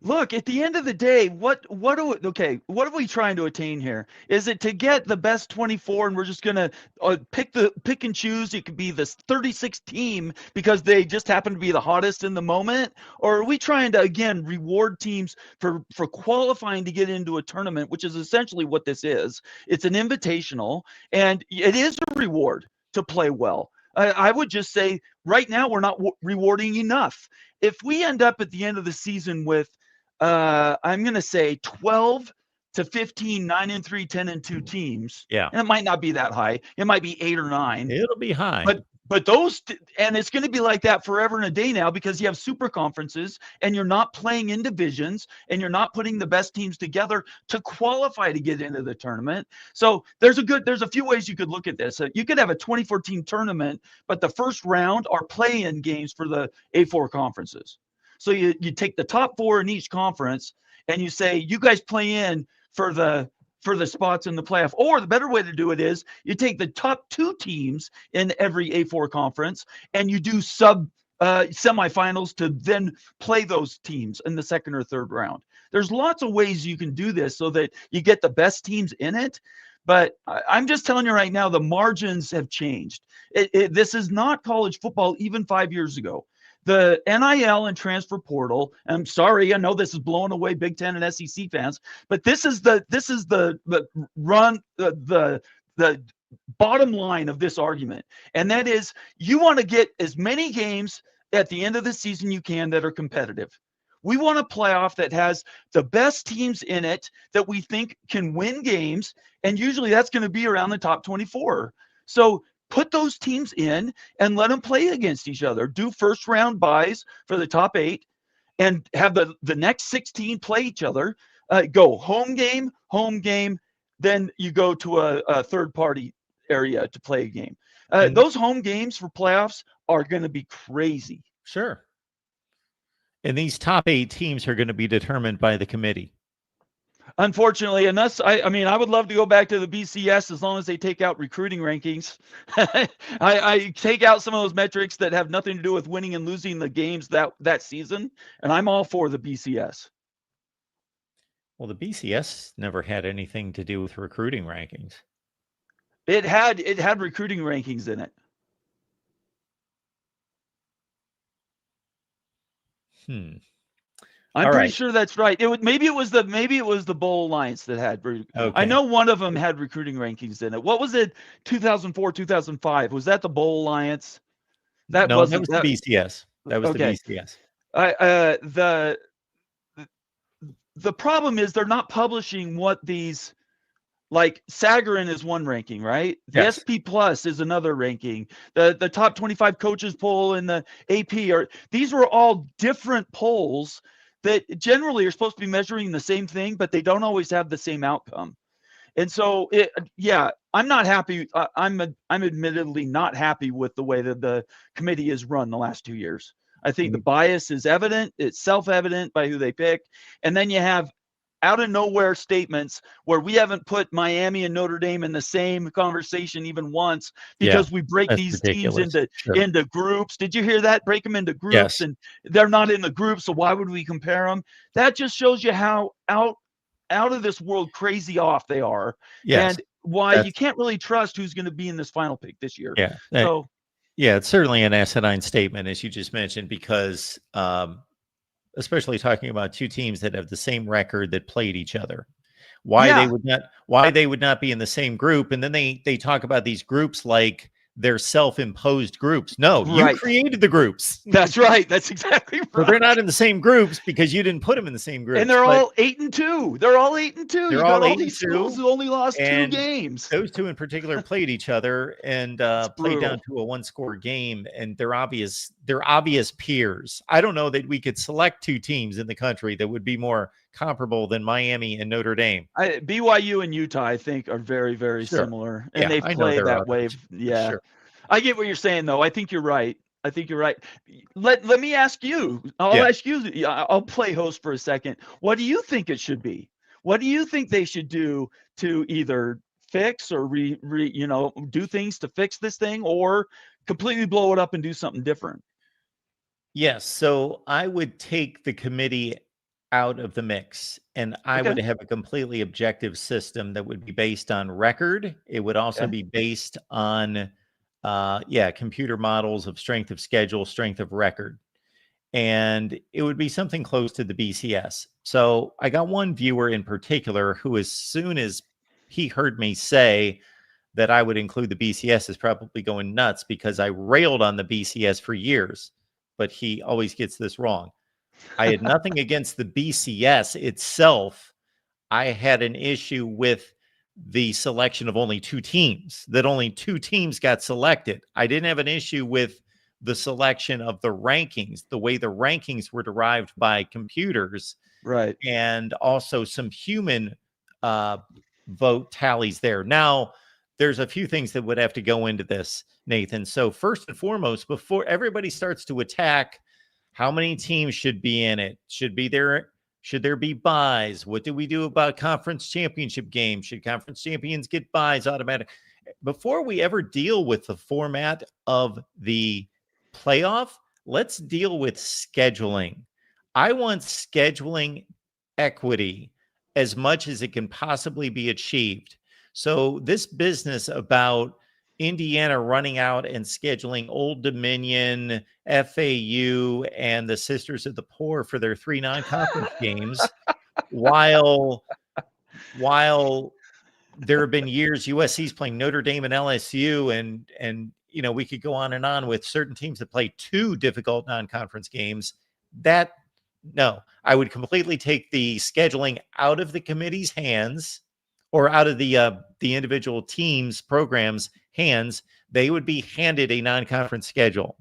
Speaker 2: Look, at the end of the day, what are we trying to attain here? Is it to get the best 24 and we're just going to pick and choose? It could be this 36th team because they just happen to be the hottest in the moment? Or are we trying to, again, reward teams for qualifying to get into a tournament, which is essentially what this is? It's an invitational, and it is a reward to play well. I would just say right now we're not rewarding enough. If we end up at the end of the season with I'm going to say 12 to 15, 9-3, 10-2 teams.
Speaker 1: Yeah.
Speaker 2: And it might not be that high. It might be 8 or 9.
Speaker 1: It'll be high.
Speaker 2: But those, and it's going to be like that forever and a day now because you have super conferences and you're not playing in divisions and you're not putting the best teams together to qualify to get into the tournament. So there's a few ways you could look at this. You could have a 2014 tournament, but the first round are play-in games for the A4 conferences. So you take the top 4 in each conference and you say, you guys play in for the spots in the playoff. Or the better way to do it is you take the top 2 teams in every A4 conference and you do semifinals to then play those teams in the second or third round. There's lots of ways you can do this so that you get the best teams in it. But I'm just telling you right now, the margins have changed. This is not college football even 5 years ago. the NIL and transfer portal. I'm sorry, I know this is blowing away Big Ten and SEC fans, but this is the bottom line of this argument, and that is you want to get as many games at the end of the season you can that are competitive. We want a playoff that has the best teams in it that we think can win games, and usually that's going to be around the top 24. So put those teams in and let them play against each other. Do first round buys for the top 8 and have the next 16 play each other. Go home game, then you go to a third party area to play a game. Those home games for playoffs are going to be crazy.
Speaker 1: Sure. And these top 8 teams are going to be determined by the committee.
Speaker 2: Unfortunately, and that's, I mean, I would love to go back to the BCS as long as they take out recruiting rankings. I take out some of those metrics that have nothing to do with winning and losing the games that season, and I'm all for the BCS.
Speaker 1: Well, the BCS never had anything to do with recruiting rankings.
Speaker 2: It had recruiting rankings in it. I'm pretty sure that's right. Maybe it was the Bowl Alliance that had. Okay. I know one of them had recruiting rankings in it. What was it? 2004, 2005. Was that the Bowl Alliance?
Speaker 1: That was the BCS. That was the BCS.
Speaker 2: The problem is they're not publishing what these. Like Sagarin is one ranking, right? The
Speaker 1: yes.
Speaker 2: SP Plus is another ranking. The top 25 coaches poll and the AP these were all different polls that generally are supposed to be measuring the same thing, but they don't always have the same outcome. And so, I'm not happy. I'm admittedly not happy with the way that the committee is run the last 2 years. I think the bias is evident. It's self-evident by who they pick. And then you have out of nowhere statements where we haven't put Miami and Notre Dame in the same conversation even once because we break these ridiculous. Teams into groups. Did you hear that? Break them into groups, and they're not in the group. So why would we compare them? That just shows you how out of this world crazy off they are, and why you can't really trust who's going to be in this final pick this year.
Speaker 1: Yeah.
Speaker 2: So
Speaker 1: it's certainly an asinine statement, as you just mentioned, because especially talking about 2 teams that have the same record that played each other. Why they would not be in the same group. And then they talk about these groups like they're self-imposed groups. No, you created the groups.
Speaker 2: That's right. That's exactly right.
Speaker 1: So they're not in the same groups because you didn't put them in the same groups.
Speaker 2: And they're all 8-2. They're all 8-2.
Speaker 1: They're all 8-2.
Speaker 2: These schools who only lost 2 games.
Speaker 1: Those 2 in particular played each other and played down to a 1-score game, and they're obvious peers. I don't know that we could select 2 teams in the country that would be more comparable than Miami and Notre Dame.
Speaker 2: BYU and Utah, I think, are very, very similar, and they've played that way. Yeah, sure. I get what you're saying, though. I think you're right. Let me ask you. I'll ask you. I'll play host for a second. What do you think it should be? What do you think they should do to either fix or do things to fix this thing, or completely blow it up and do something different?
Speaker 1: Yes. So I would take the committee out of the mix, and I would have a completely objective system that would be based on record. It would also be based on computer models of strength of schedule, strength of record, and it would be something close to the BCS. So I got one viewer in particular who, as soon as he heard me say that I would include the BCS, is probably going nuts because I railed on the BCS for years, but he always gets this wrong. I had nothing against the BCS itself. I had an issue with the selection of only 2 teams, that only 2 teams got selected. I didn't have an issue with the selection of the rankings, the way the rankings were derived by computers.
Speaker 2: Right.
Speaker 1: And also some human vote tallies there. Now, there's a few things that would have to go into this, Nathan. So first and foremost, before everybody starts to attack how many teams should be in it, should there be buys? What do we do about conference championship games? Should conference champions get buys automatic? Before we ever deal with the format of the playoff, let's deal with scheduling. I want scheduling equity as much as it can possibly be achieved. So this business about Indiana running out and scheduling Old Dominion, FAU, and the Sisters of the Poor for their 3 non-conference games, while there have been years USC's playing Notre Dame and LSU, and we could go on and on with certain teams that play 2 difficult non-conference games. No, I would completely take the scheduling out of the committee's hands, or out of the individual teams' programs' hands. They would be handed a non-conference schedule.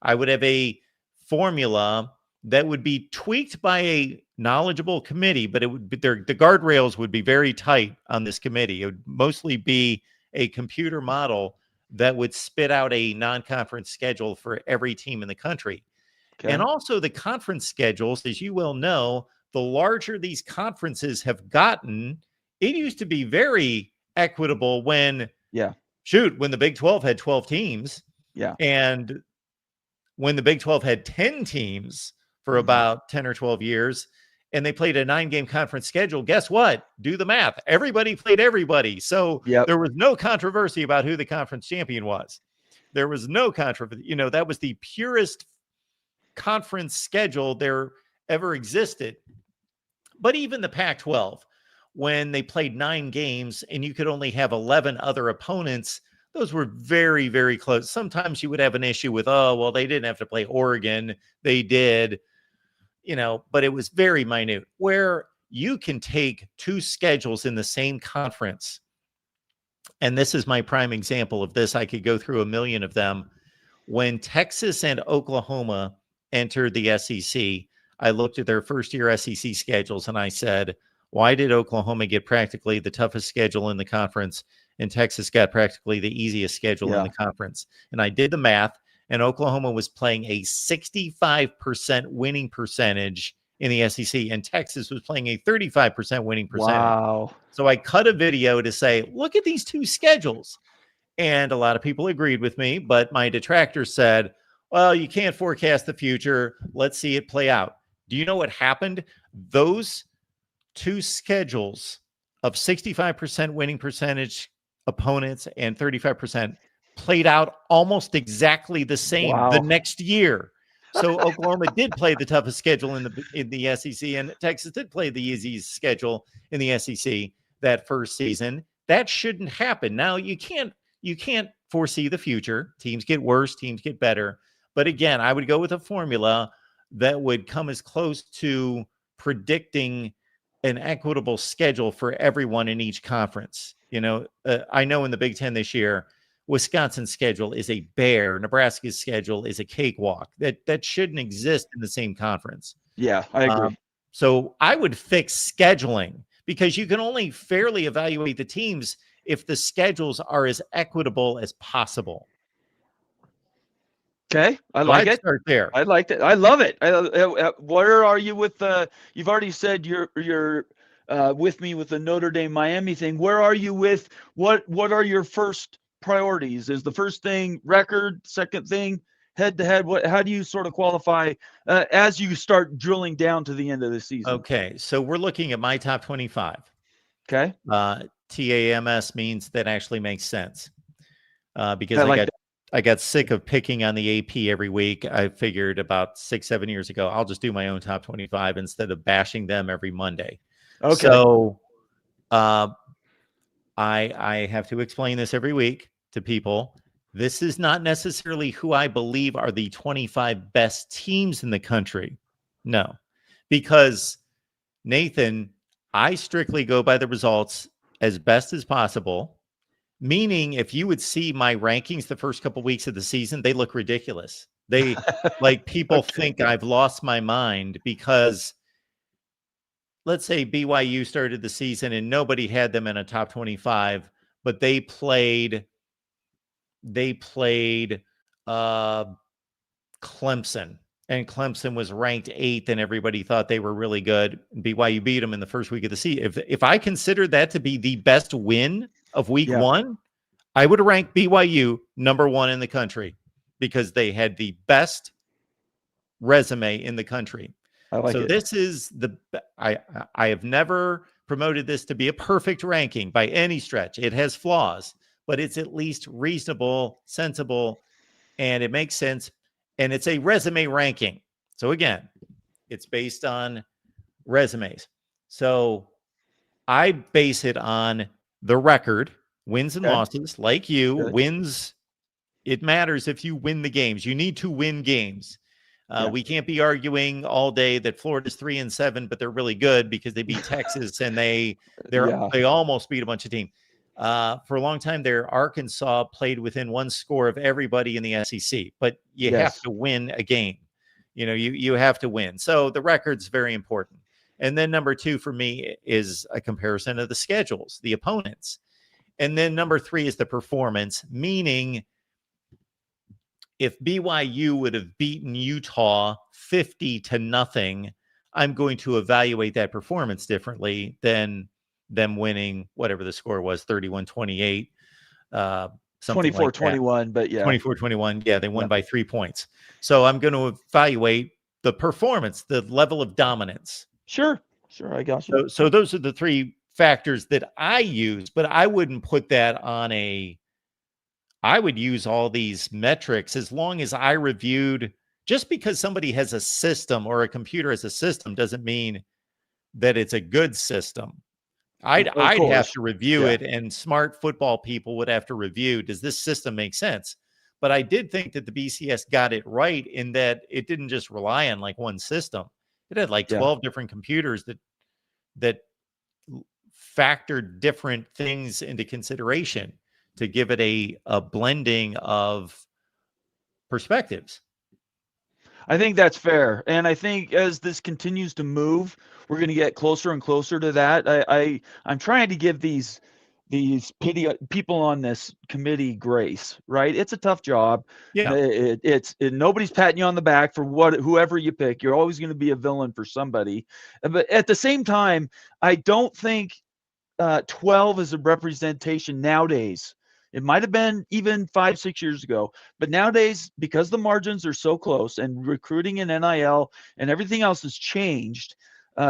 Speaker 1: I would have a formula that would be tweaked by a knowledgeable committee, but it would be the guardrails would be very tight on this committee. It would mostly be a computer model that would spit out a non-conference schedule for every team in the country.
Speaker 2: Okay.
Speaker 1: And also the conference schedules, as you well know, the larger these conferences have gotten, it used to be very equitable when the Big 12 had 12 teams.
Speaker 2: Yeah.
Speaker 1: And when the Big 12 had 10 teams for about 10 or 12 years, and they played a 9-game conference schedule, guess what? Do the math. Everybody played everybody. So there was no controversy about who the conference champion was. There was no controversy. That was the purest conference schedule there ever existed. But even the Pac-12, when they played 9 games and you could only have 11 other opponents, those were very, very close. Sometimes you would have an issue with, they didn't have to play Oregon. They did, but it was very minute. Where you can take 2 schedules in the same conference, and this is my prime example of this. I could go through a million of them. When Texas and Oklahoma entered the SEC, I looked at their first-year SEC schedules, and I said, why did Oklahoma get practically the toughest schedule in the conference, and Texas got practically the easiest schedule in the conference? And I did the math, and Oklahoma was playing a 65% winning percentage in the SEC, and Texas was playing a 35% winning percentage.
Speaker 2: Wow.
Speaker 1: So I cut a video to say, look at these 2 schedules. And a lot of people agreed with me, but my detractors said, well, you can't forecast the future. Let's see it play out. Do you know what happened? Those 2 schedules of 65% winning percentage opponents and 35% played out almost exactly the same the next year. So Oklahoma did play the toughest schedule in the SEC, and Texas did play the easiest schedule in the SEC that first season. That shouldn't happen. Now you can't foresee the future. Teams get worse, teams get better. But again, I would go with a formula that would come as close to predicting an equitable schedule for everyone in each conference. I know in the Big Ten this year, Wisconsin's schedule is a bear. Nebraska's schedule is a cakewalk. That shouldn't exist in the same conference.
Speaker 2: Yeah, I agree.
Speaker 1: So I would fix scheduling, because you can only fairly evaluate the teams if the schedules are as equitable as possible.
Speaker 2: Okay, I like it.
Speaker 1: Start there.
Speaker 2: I like it. I love it. Where are you with you've already said you're with me with the Notre Dame Miami thing. Where are you with what are your first priorities? Is the first thing record, second thing head to head? How do you sort of qualify as you start drilling down to the end of the season?
Speaker 1: Okay, so we're looking at my top 25.
Speaker 2: Okay.
Speaker 1: TAMS means that actually makes sense, because I got sick of picking on the AP every week. I figured about 6-7 years ago, I'll just do my own top 25 instead of bashing them every Monday. Okay. So I have to explain this every week to people. This is not necessarily who I believe are the 25 best teams in the country. No, because Nathan, I strictly go by the results as best as possible. Meaning, if you would see my rankings the first couple weeks of the season, they look ridiculous. They people think I've lost my mind, because let's say BYU started the season and nobody had them in a top 25, but they played Clemson, and Clemson was ranked 8th, and everybody thought they were really good. BYU beat them in the first week of the season. If I considered that to be the best win of week 1, I would rank BYU number 1 in the country, because they had the best resume in the country. So this is I have never promoted this to be a perfect ranking by any stretch. It has flaws, but it's at least reasonable, sensible, and it makes sense. And it's a resume ranking. So again, it's based on resumes. So I base it on the record, wins and
Speaker 2: Okay.
Speaker 1: losses, like you.
Speaker 2: Good.
Speaker 1: Wins, it matters if you win the games. You need to win games.
Speaker 2: Yeah.
Speaker 1: We can't be arguing all day that Florida's 3-7, but they're really good because they beat Texas and they
Speaker 2: Yeah.
Speaker 1: almost beat a bunch of teams. For a long time there, Arkansas played within one score of everybody in the SEC, but you have
Speaker 2: Yes.
Speaker 1: to win a game. You have to win. So the record's very important. And then number 2 for me is a comparison of the schedules, the opponents. And then number 3 is the performance, meaning if BYU would have beaten Utah 50-0, I'm going to evaluate that performance differently than them winning whatever the score was, 31-28, something like that.
Speaker 2: 24-21, but yeah.
Speaker 1: 24-21. Yeah, they won by 3 points. So I'm going to evaluate the performance, the level of dominance.
Speaker 2: Sure. I got you.
Speaker 1: So those are the 3 factors that I use, but I wouldn't put that on I would use all these metrics as long as I reviewed. Just because somebody has a system or a computer has a system doesn't mean that it's a good system. I'd have to review it, and smart football people would have to review, does this system make sense? But I did think that the BCS got it right in that it didn't just rely on like one system. It had like 12 different computers that factored different things into consideration to give it a blending of perspectives.
Speaker 2: I think that's fair. And I think as this continues to move, we're going to get closer and closer to that. I'm trying to give these people on this committee grace, right? It's a tough job.
Speaker 1: Yeah.
Speaker 2: Nobody's patting you on the back for whoever you pick. You're always going to be a villain for somebody. But at the same time, I don't think 12 is a representation nowadays. It might have been even 5-6 years ago, but nowadays, because the margins are so close and recruiting and NIL and everything else has changed,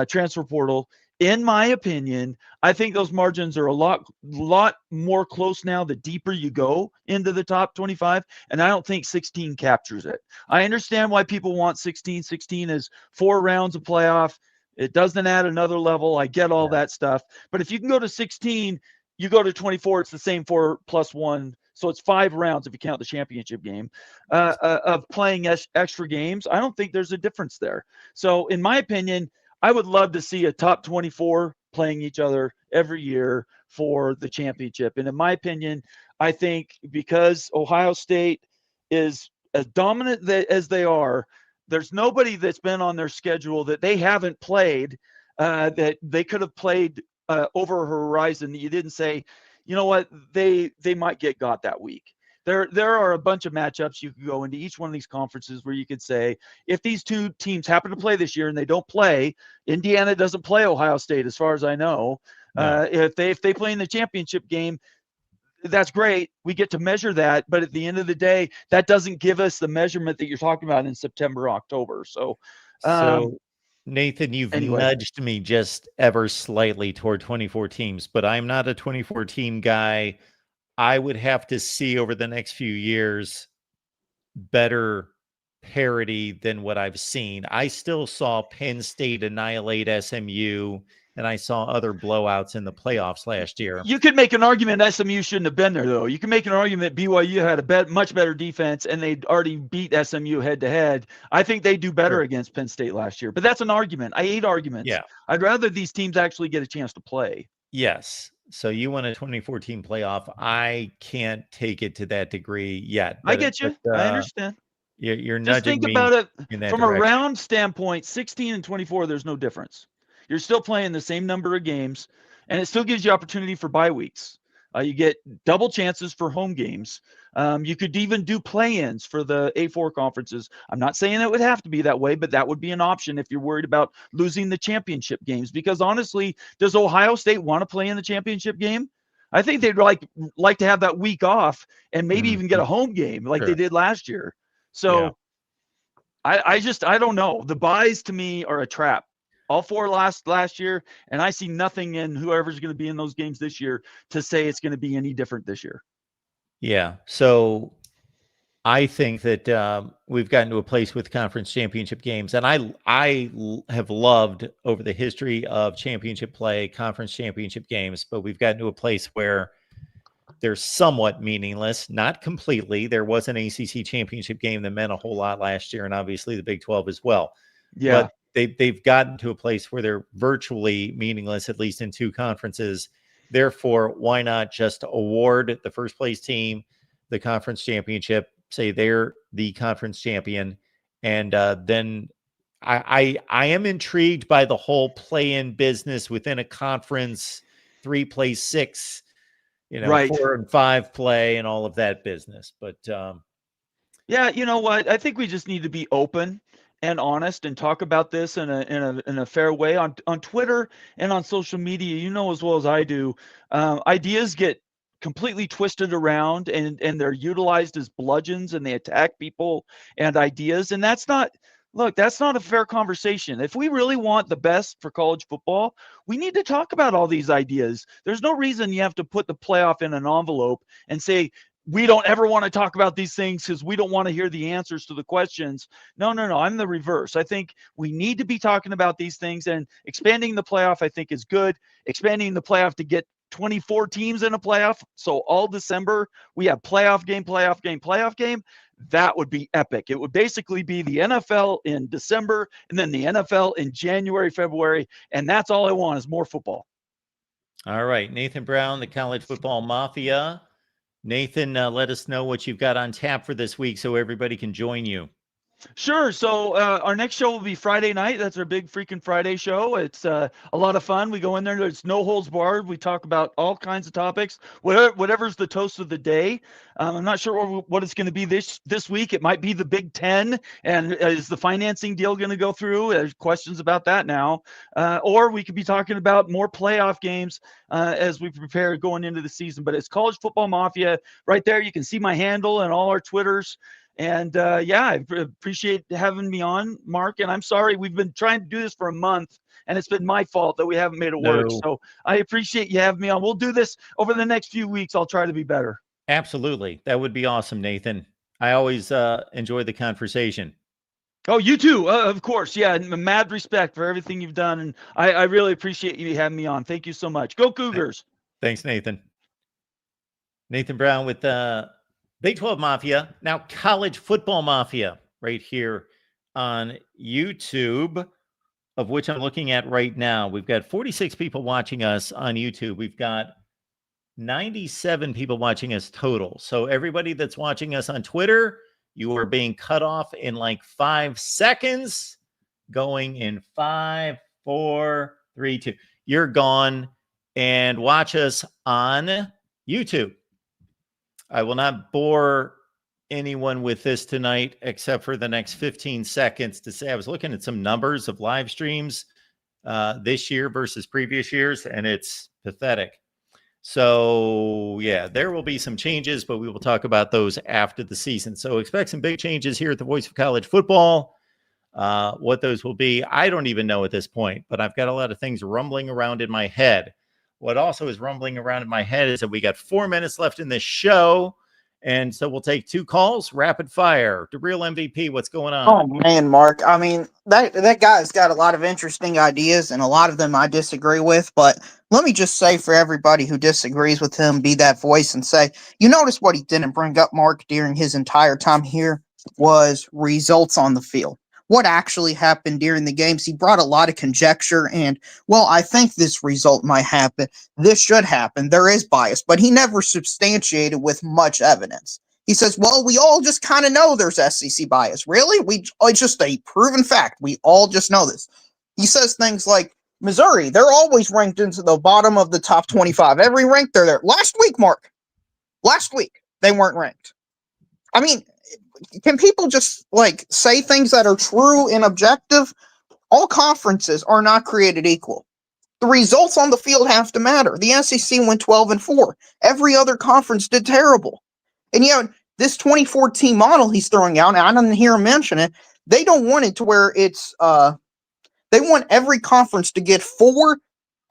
Speaker 2: transfer portal, in my opinion, I think those margins are a lot more close now the deeper you go into the top 25, and I don't think 16 captures it. I understand why people want 16. 16 is 4 rounds of playoff. It doesn't add another level. I get all that stuff. But if you can go to 16, you go to 24, it's the same 4 + 1. So it's 5 rounds if you count the championship game of playing extra games. I don't think there's a difference there. So in my opinion, I would love to see a top 24 playing each other every year for the championship. And in my opinion, I think because Ohio State is as dominant as they are, there's nobody that's been on their schedule that they haven't played that they could have played over a horizon that you didn't say, you know what, they might get got that week. There are a bunch of matchups you could go into each one of these conferences where you could say, if these 2 teams happen to play this year and they don't play, Indiana doesn't play Ohio State as far as I know.
Speaker 1: No.
Speaker 2: If they play in the championship game, that's great. We get to measure that, but at the end of the day, that doesn't give us the measurement that you're talking about in September, October. So
Speaker 1: Nathan, you've
Speaker 2: anyway.
Speaker 1: nudged me just ever slightly toward 24 teams, but I'm not a 24 team guy. I would have to see over the next few years better parity than what I've seen. I still saw Penn State annihilate SMU, and I saw other blowouts in the playoffs last year.
Speaker 2: You could make an argument SMU shouldn't have been there, though. You can make an argument BYU had a much better defense, and they'd already beat SMU head-to-head. I think they do better against Penn State last year. But that's an argument. I hate arguments.
Speaker 1: Yeah.
Speaker 2: I'd rather these teams actually get a chance to play.
Speaker 1: Yes. So you want a 2014 playoff. I can't take it to that degree yet.
Speaker 2: I get you. I understand.
Speaker 1: You're
Speaker 2: Just
Speaker 1: nudging
Speaker 2: think
Speaker 1: me
Speaker 2: about it
Speaker 1: in that
Speaker 2: from
Speaker 1: direction.
Speaker 2: a round standpoint. 16 and 24, there's no difference. You're still playing the same number of games, and it still gives you opportunity for bye weeks. You get double chances for home games. You could even do play-ins for the A4 conferences. I'm not saying it would have to be that way, but that would be an option if you're worried about losing the championship games. Because honestly, does Ohio State want to play in the championship game? I think they'd like to have that week off and maybe even get a home game like they did last year. So I don't know. The buys to me are a trap. All 4 last year, and I see nothing in whoever's going to be in those games this year to say it's going to be any different this year.
Speaker 1: Yeah. So I think that we've gotten to a place with conference championship games, and have loved over the history of championship play, conference championship games, but we've gotten to a place where they're somewhat meaningless, not completely. There was an ACC championship game that meant a whole lot last year, and obviously the Big 12 as well.
Speaker 2: Yeah.
Speaker 1: But they've gotten to a place where they're virtually meaningless, at least in two conferences. Therefore, why not just award the first place team the conference championship, say they're the conference champion, and then I am intrigued by the whole play-in business within a conference, 3 plays 6,
Speaker 2: Right.
Speaker 1: 4 and 5 play and all of that business. But
Speaker 2: Yeah, you know what? I think we just need to be open and honest and talk about this in a fair way on Twitter and on social media. You know as well as I do, ideas get completely twisted around and they're utilized as bludgeons and they attack people and ideas. And that's not look, that's not a fair conversation. If we really want the best for college football, we need to talk about all these ideas. There's no reason you have to put the playoff in an envelope and say we don't ever want to talk about these things because we don't want to hear the answers to the questions. No, no, no. I'm the reverse. I think we need to be talking about these things, and expanding the playoff, I think, is good. Expanding the playoff to get 24 teams in a playoff. So all December, we have playoff game, playoff game, playoff game. That would be epic. It would basically be the NFL in December and then the NFL in January, February. And that's all I want is more football.
Speaker 1: all right, Nathan Brown, the College Football Mafia. Nathan, let us know what you've got on tap for this week so everybody can join you.
Speaker 2: Sure. So our next show will be Friday night. That's our big freaking Friday show. It's a lot of fun. We go in there. There's no holds barred. We talk about all kinds of topics. Whatever's the toast of the day. I'm not sure what it's going to be this week. It might be the Big Ten. And is the financing deal going to go through? There's questions about that now. Or we could be talking about more playoff games as we prepare going into the season. But it's College Football Mafia right there. You can see my handle and all our Twitters. And yeah, I appreciate having me on, Mark. And I'm sorry, we've been trying to do this for a month, and it's been my fault that we haven't made it work. So I appreciate you having me on. We'll do this over the next few weeks. I'll try to be better.
Speaker 1: Absolutely. That would be awesome, Nathan. I always enjoy the conversation.
Speaker 2: Oh, you too, of course. Yeah, mad respect for everything you've done. And I really appreciate you having me on. Thank you so much. Go Cougars.
Speaker 1: Thanks, Nathan. Nathan Brown with Big 12 Mafia, now College Football Mafia, right here on YouTube, of which I'm looking at right now. We've got 46 people watching us on YouTube. We've got 97 people watching us total. So everybody that's watching us on Twitter, you are being cut off in like 5 seconds, going in 5, 4, 3, 2. You're gone. And watch us on YouTube. I will not bore anyone with this tonight, except for the next 15 seconds to say I was looking at some numbers of live streams this year versus previous years, and it's pathetic. So, yeah, there will be some changes, but we will talk about those after the season. So expect some big changes here at the Voice of College Football. What those will be, I don't even know at this point, but I've got a lot of things rumbling around in my head. What also is rumbling around in my head is that we got 4 minutes left in this show. And so we'll take 2 calls, rapid fire. The real MVP, what's going on?
Speaker 3: Oh man, Mark. I mean, that guy's got a lot of interesting ideas, and a lot of them I disagree with. But let me just say, for everybody who disagrees with him, be that voice and say, you notice what he didn't bring up, Mark, during his entire time here was results on the field. What actually happened during the games? He brought a lot of conjecture, and well, I think this result might happen. This should happen. There is bias, but he never substantiated with much evidence. He says, well, we all just kind of know there's SEC bias. Really? It's just a proven fact. We all just know this. He says things like, Missouri, they're always ranked into the bottom of the top 25. Every rank, they're there. Last week, Mark, they weren't ranked. I mean, can people just, say things that are true and objective? All conferences are not created equal. The results on the field have to matter. The SEC went 12-4. Every other conference did terrible. And this 2014 model he's throwing out, and I didn't hear him mention it, they don't want it to where it's they want every conference to get 4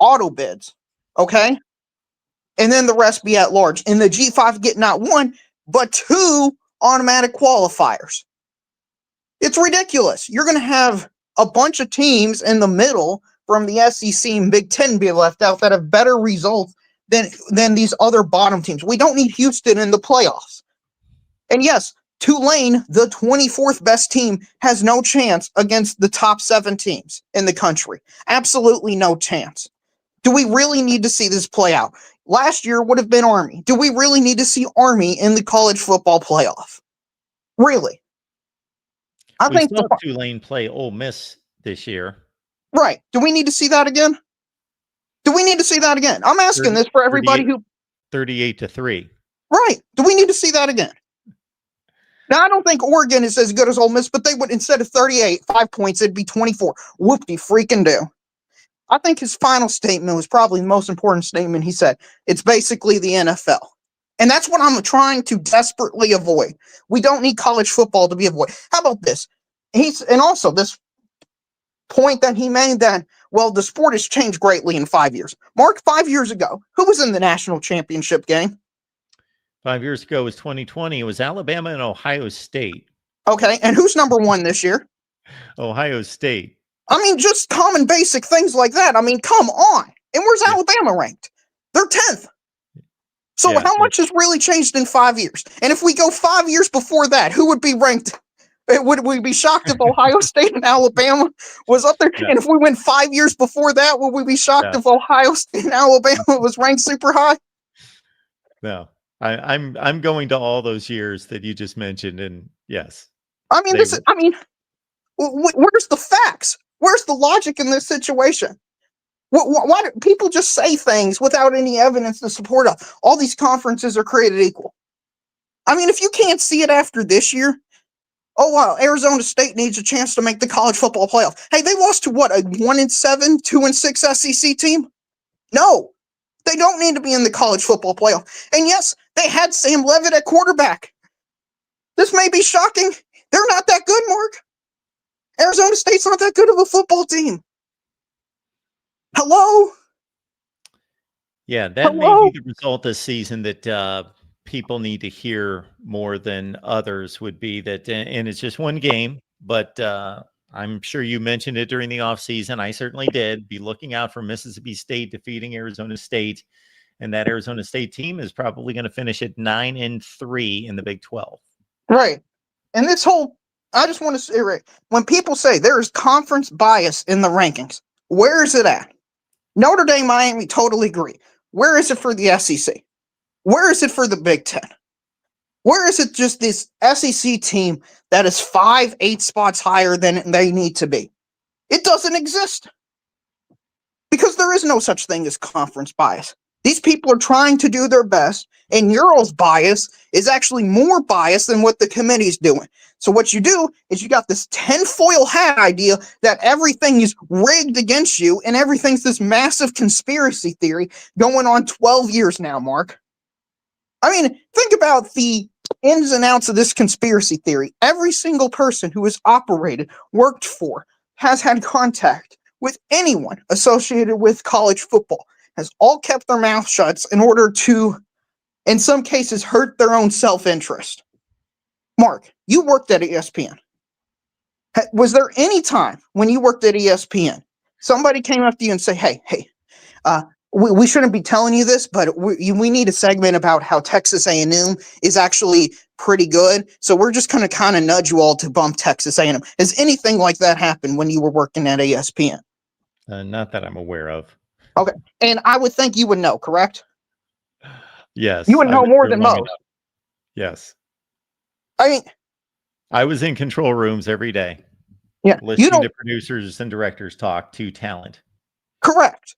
Speaker 3: auto bids. Okay? and then the rest be at large. And the G5 get not one, but 2 automatic qualifiers. It's ridiculous. You're going to have a bunch of teams in the middle from the SEC and Big Ten be left out that have better results than these other bottom teams. We don't need Houston in the playoffs. And yes, Tulane, the 24th best team, has no chance against the top 7 teams in the country. Absolutely no chance. Do we really need to see this play out? Last year would have been Army. Do we really need to see Army in the college football playoff? Really?
Speaker 1: We think saw Tulane play Ole Miss this year.
Speaker 3: Right. Do we need to see that again? Do we need to see that again? I'm asking this for everybody who
Speaker 1: 38-3.
Speaker 3: Right. Do we need to see that again? Now, I don't think Oregon is as good as Ole Miss, but they would, instead of 38, 5 points, it'd be 24. Whoop-de freaking do. I think his final statement was probably the most important statement he said. It's basically the NFL. And that's what I'm trying to desperately avoid. We don't need college football to be avoided. How about this? And also this point that he made that, well, the sport has changed greatly in 5 years. Mark, 5 years ago, who was in the national championship game?
Speaker 1: 5 years ago was 2020. It was Alabama and Ohio State.
Speaker 3: Okay, and who's number 1 this year?
Speaker 1: Ohio State.
Speaker 3: I mean, just common basic things like that. I mean, come on. And where's Alabama ranked? They're 10th. So how much has really changed in 5 years? And if we go 5 years before that, who would be ranked? Would we be shocked if Ohio State and Alabama was up there? Yeah. And if we went 5 years before that, would we be shocked if Ohio State and Alabama was ranked super high?
Speaker 1: No. I'm going to all those years that you just mentioned, and yes.
Speaker 3: I mean, where's the facts? Where's the logic in this situation? Why do people just say things without any evidence to support it? All these conferences are created equal. I mean, if you can't see it after this year, oh wow, Arizona State needs a chance to make the college football playoff. Hey, they lost to what, a 1-7, 2-6 SEC team? No. They don't need to be in the college football playoff. And yes, they had Sam Levitt at quarterback. This may be shocking. They're not that good, Mark. Arizona State's not that good of a football team. Hello?
Speaker 1: Yeah, that may be the result this season that people need to hear more than others would be that, and it's just one game, but I'm sure you mentioned it during the offseason. I certainly did. Be looking out for Mississippi State defeating Arizona State. And that Arizona State team is probably going to finish at 9-3 in the Big 12.
Speaker 3: Right. And this whole, I just want to say, right, when people say there is conference bias in the rankings, where is it at? Notre Dame, Miami, totally agree. Where is it for the SEC? Where is it for the Big Ten? Where is it just this SEC team that is 5-8 spots higher than they need to be? It doesn't exist. Because there is no such thing as conference bias. These people are trying to do their best, and Euro's bias is actually more biased than what the committee's doing. So what you do is you got this tinfoil hat idea that everything is rigged against you, and everything's this massive conspiracy theory going on 12 years now, Mark. I mean, think about the ins and outs of this conspiracy theory. Every single person who has operated, worked for, has had contact with anyone associated with college football has all kept their mouth shut in order to, in some cases, hurt their own self-interest. Mark, you worked at ESPN. Was there any time when you worked at ESPN, somebody came up to you and say, hey, we shouldn't be telling you this, but we need a segment about how Texas A&M is actually pretty good. So we're just going to kind of nudge you all to bump Texas A&M. Has anything like that happened when you were working at ESPN?
Speaker 1: Not that I'm aware of.
Speaker 3: Okay. And I would think you would know, correct?
Speaker 1: Yes.
Speaker 3: You would know more than most.
Speaker 1: Enough. Yes.
Speaker 3: I mean,
Speaker 1: I was in control rooms every day.
Speaker 3: Yeah.
Speaker 1: Listening to producers and directors talk to talent.
Speaker 3: Correct.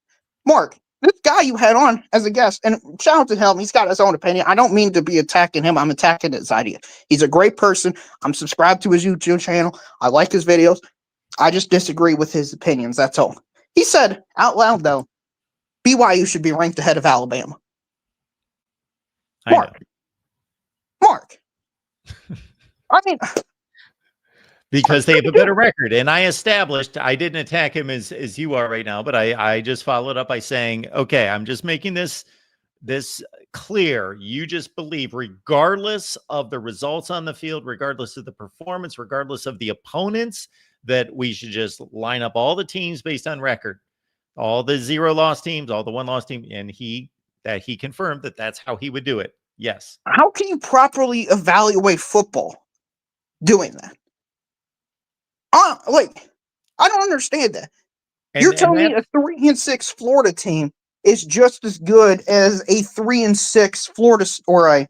Speaker 3: Mark, this guy you had on as a guest, and shout out to him, he's got his own opinion. I don't mean to be attacking him. I'm attacking his idea. He's a great person. I'm subscribed to his YouTube channel. I like his videos. I just disagree with his opinions. That's all. He said out loud, though, BYU should be ranked ahead of Alabama. Mark. I mean,
Speaker 1: because they have a better record. And I established, I didn't attack him as you are right now, but I just followed up by saying, okay, I'm just making this this clear. You just believe, regardless of the results on the field, regardless of the performance, regardless of the opponents, that we should just line up all the teams based on record, all the 0-loss teams, all the 1-loss team, and he confirmed that that's how he would do it. Yes.
Speaker 3: How can you properly evaluate football doing that? I don't understand that. You're telling me a 3-6 Florida team is just as good as a 3-6 Florida or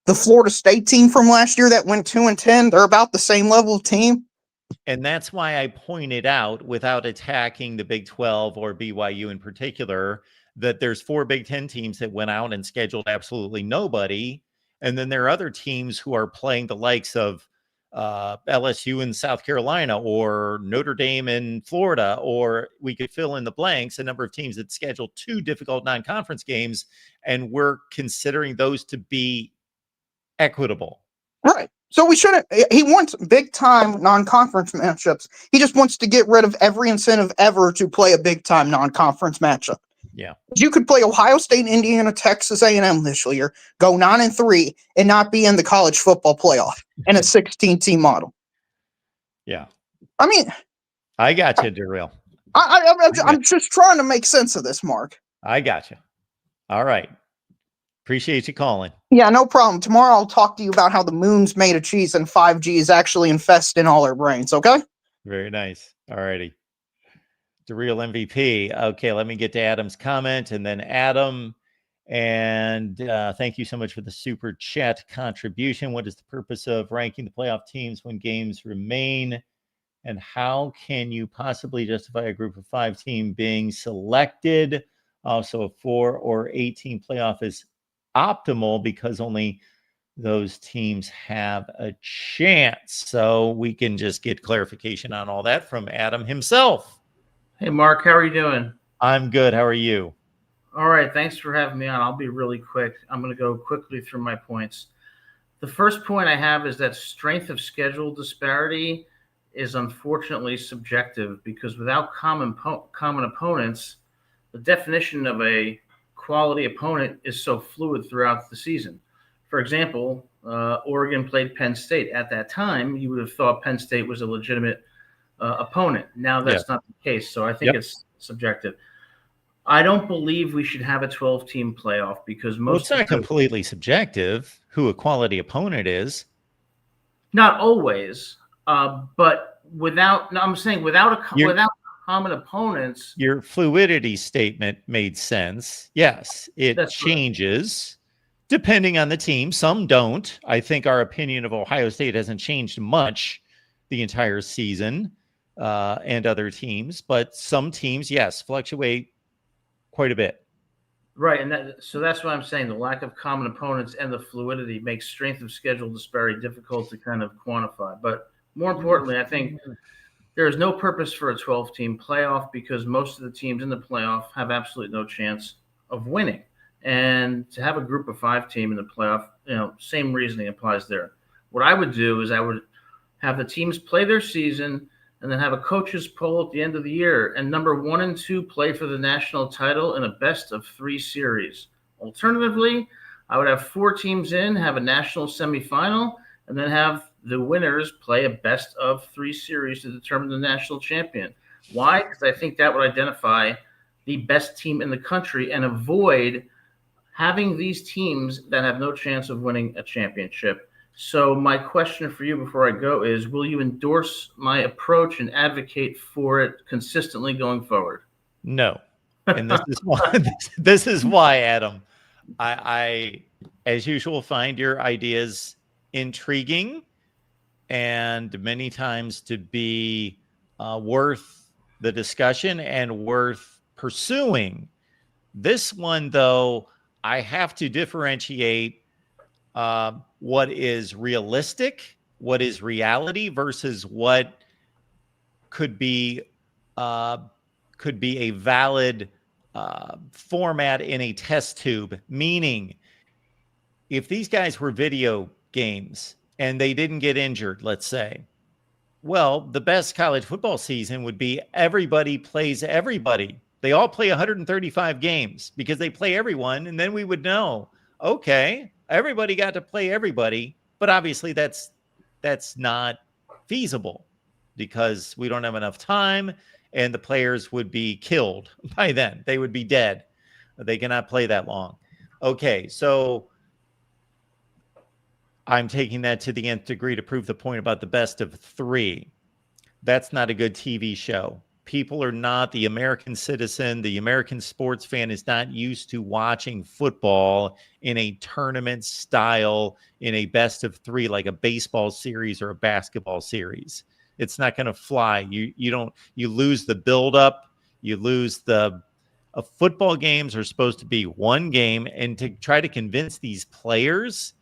Speaker 3: the Florida State team from last year that went 2-10. They're about the same level of team.
Speaker 1: And that's why I pointed out, without attacking the Big 12 or BYU in particular, that there's 4 Big 10 teams that went out and scheduled absolutely nobody. And then there are other teams who are playing the likes of LSU in South Carolina, or Notre Dame in Florida, or we could fill in the blanks, a number of teams that schedule 2 difficult non-conference games, and we're considering those to be equitable.
Speaker 3: Right. So we shouldn't. He wants big time non-conference matchups. He just wants to get rid of every incentive ever to play a big time non-conference matchup.
Speaker 1: Yeah.
Speaker 3: You could play Ohio State, Indiana, Texas A&M this year, go 9-3, and not be in the college football playoff in a 16-team model.
Speaker 1: Yeah.
Speaker 3: I mean,
Speaker 1: I got you, Darrell.
Speaker 3: I'm just trying to make sense of this, Mark.
Speaker 1: I got you. All right. Appreciate you calling.
Speaker 3: Yeah, no problem. Tomorrow I'll talk to you about how the moon's made of cheese and 5G is actually infesting all our brains, okay?
Speaker 1: Very nice. All righty. The real MVP. Okay, let me get to Adam's comment, and then Adam. And thank you so much for the super chat contribution. What is the purpose of ranking the playoff teams when games remain? And how can you possibly justify a group of 5 team being selected? Also, a 4 or 8 team playoff is optimal because only those teams have a chance. So we can just get clarification on all that from Adam himself.
Speaker 4: Hey, Mark, how are you doing?
Speaker 1: I'm good. How are you?
Speaker 4: All right. Thanks for having me on. I'll be really quick. I'm going to go quickly through my points. The first point I have is that strength of schedule disparity is unfortunately subjective, because without common opponents, the definition of a quality opponent is so fluid throughout the season. For example, Oregon played Penn State. At that time, you would have thought Penn State was a legitimate opponent. Now that's not the case, so I think it's subjective. I don't believe we should have a 12-team playoff because
Speaker 1: it's not completely subjective who a quality opponent is.
Speaker 4: Not always, but without common opponents.
Speaker 1: Your fluidity statement made sense. Yes, it changes depending on the team. Some don't. I think our opinion of Ohio State hasn't changed much the entire season, and other teams, but some teams, yes, fluctuate quite a bit.
Speaker 4: Right, and so that's what I'm saying. The lack of common opponents and the fluidity makes strength of schedule disparity difficult to kind of quantify. But more importantly, I think there is no purpose for a 12-team playoff because most of the teams in the playoff have absolutely no chance of winning. And to have a group of 5 team in the playoff, same reasoning applies there. What I would do is I would have the teams play their season and then have a coaches poll at the end of the year, and number 1 and 2 play for the national title in a best of 3 series. Alternatively, I would have 4 teams in, have a national semifinal, and then have the winners play a best of 3 series to determine the national champion. Why? Because I think that would identify the best team in the country and avoid having these teams that have no chance of winning a championship. So my question for you before I go is, will you endorse my approach and advocate for it consistently going forward?
Speaker 1: No. And this is why, Adam, I, as usual, find your ideas intriguing and many times to be worth the discussion and worth pursuing. This one, though, I have to differentiate what is realistic, what is reality versus what could be a valid format in a test tube. Meaning, if these guys were video games and they didn't get injured, let's say, well, the best college football season would be everybody plays everybody They all play 135 games because they play everyone, and then we would know, okay, everybody got to play everybody, but obviously that's not feasible because we don't have enough time, and the players would be killed by then. They would be dead. They cannot play that long. Okay, so I'm taking that to the nth degree to prove the point about the best of 3. That's not a good TV show. People are not, the American citizen, the American sports fan is not used to watching football in a tournament style, in a best of 3, like a baseball series or a basketball series. It's not going to fly. You lose the buildup. You lose football games are supposed to be one game, and to try to convince these players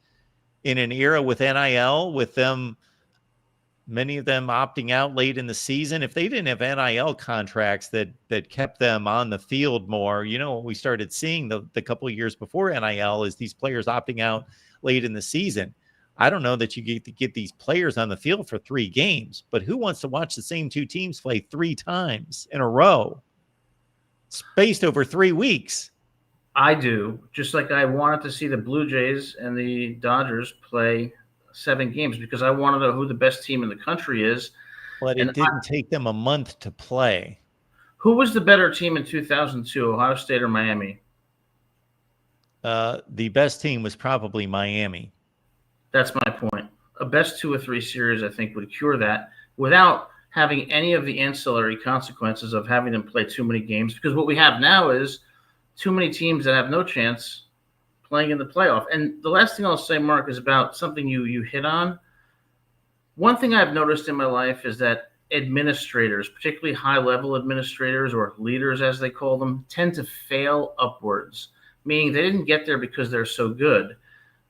Speaker 1: in an era with NIL, with them, many of them opting out late in the season. If they didn't have NIL contracts that kept them on the field more, what we started seeing the couple of years before NIL is these players opting out late in the season. I don't know that you get to get these players on the field for 3 games, but who wants to watch the same 2 teams play 3 times in a row, spaced over 3 weeks?
Speaker 4: I do. Just like I wanted to see the Blue Jays and the Dodgers play 7 games because I want to know who the best team in the country is.
Speaker 1: But it didn't take them a month to play.
Speaker 4: Who was the better team in 2002, Ohio State or Miami?
Speaker 1: The best team was probably Miami.
Speaker 4: That's my point. A best 2 or 3 series, I think, would cure that without having any of the ancillary consequences of having them play too many games. Because what we have now is too many teams that have no chance playing in the playoff. And the last thing I'll say, Mark, is about something you hit on. One thing I've noticed in my life is that administrators, particularly high-level administrators or leaders, as they call them, tend to fail upwards, meaning they didn't get there because they're so good.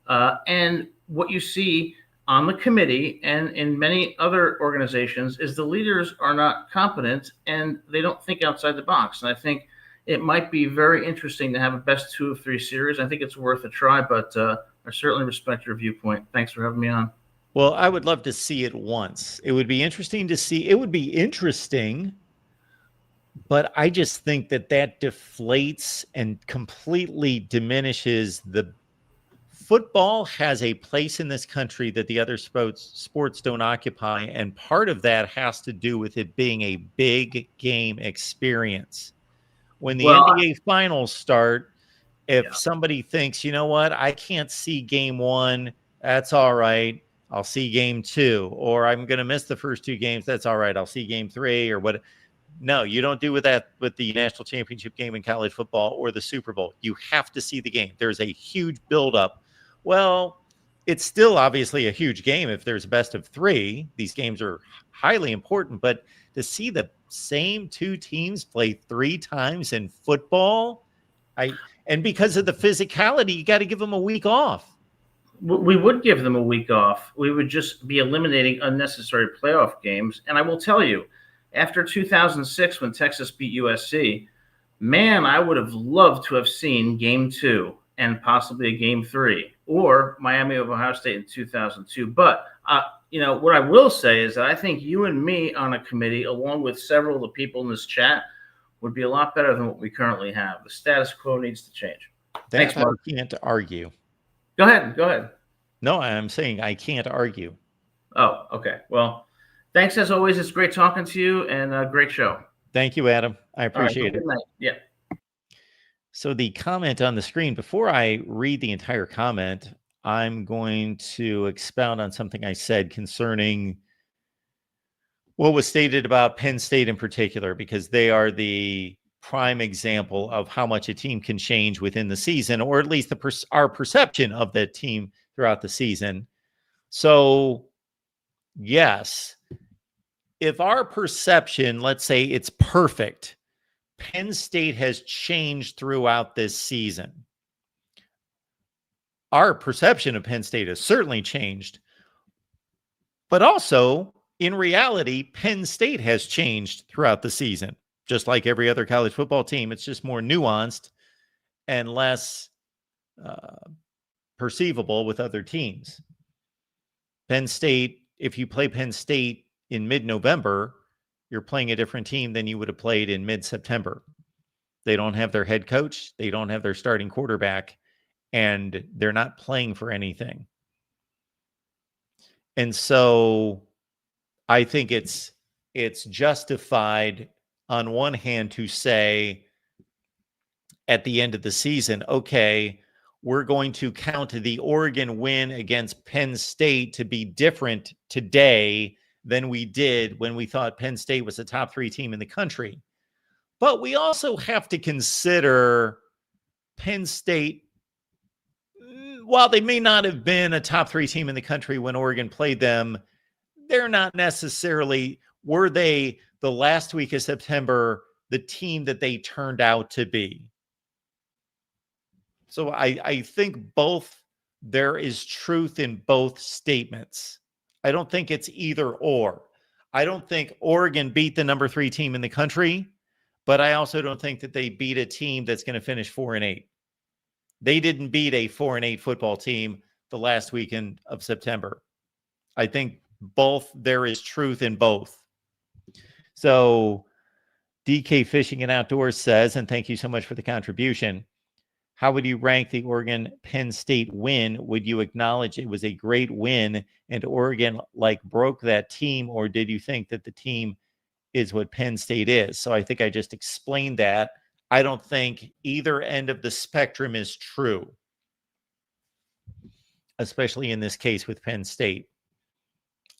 Speaker 4: And what you see on the committee and in many other organizations is the leaders are not competent and they don't think outside the box. And I think it might be very interesting to have a best 2 of 3 series. I think it's worth a try, but I certainly respect your viewpoint. Thanks for having me on.
Speaker 1: Well, I would love to see it once. It would be interesting to see. It would be interesting, but I just think that deflates and completely diminishes the football has a place in this country that the other sports don't occupy, and part of that has to do with it being a big game experience. When the NBA finals start, if somebody thinks, you know what, I can't see game 1, that's all right. I'll see game 2, or I'm going to miss the first 2 games. That's all right. I'll see game 3 or what. No, you don't do with the national championship game in college football or the Super Bowl. You have to see the game. There's a huge buildup. Well, it's still obviously a huge game if there's a best of 3. These games are highly important, but to see the same 2 teams play 3 times in football, and because of the physicality, you got to give them a week off.
Speaker 4: We would give them a week off. We would just be eliminating unnecessary playoff games. And I will tell you, after 2006, when Texas beat USC, man, I would have loved to have seen game 2 and possibly a game 3, or Miami of Ohio State in 2002. But, what I will say is that I think you and me on a committee, along with several of the people in this chat, would be a lot better than what we currently have. The status quo needs to change. Thanks, Mark.
Speaker 1: I can't argue.
Speaker 4: Go ahead.
Speaker 1: No, I'm saying I can't argue.
Speaker 4: Oh, okay. Well, thanks as always. It's great talking to you, and a great show.
Speaker 1: Thank you, Adam. I appreciate it.
Speaker 4: Good night. Yeah.
Speaker 1: So the comment on the screen, before I read the entire comment, I'm going to expound on something I said concerning what was stated about Penn State in particular, because they are the prime example of how much a team can change within the season, or at least our perception of that team throughout the season. So, yes, if our perception, let's say it's perfect, Penn State has changed throughout this season. Our perception of Penn State has certainly changed, but also in reality, Penn State has changed throughout the season. Just like every other college football team, it's just more nuanced and less perceivable with other teams. Penn State, if you play Penn State in mid-November, you're playing a different team than you would have played in mid-September. They don't have their head coach. They don't have their starting quarterback, and they're not playing for anything. And so I think it's justified on one hand to say at the end of the season, okay, we're going to count the Oregon win against Penn State to be different today than we did when we thought Penn State was a top 3 team in the country. But we also have to consider Penn State, while they may not have been a top 3 team in the country when Oregon played them, they're not necessarily, were they the last week of September, the team that they turned out to be? So I think there is truth in both statements. I don't think it's either or. I don't think Oregon beat the number 3 team in the country, but I also don't think that they beat a team that's going to finish 4-8. They didn't beat a 4-8 football team the last weekend of September. I think there is truth in both. So DK Fishing and Outdoors says, and thank you so much for the contribution, how would you rank the Oregon-Penn State win? Would you acknowledge it was a great win and Oregon broke that team, or did you think that the team is what Penn State is? So I think I just explained that. I don't think either end of the spectrum is true, especially in this case with Penn State.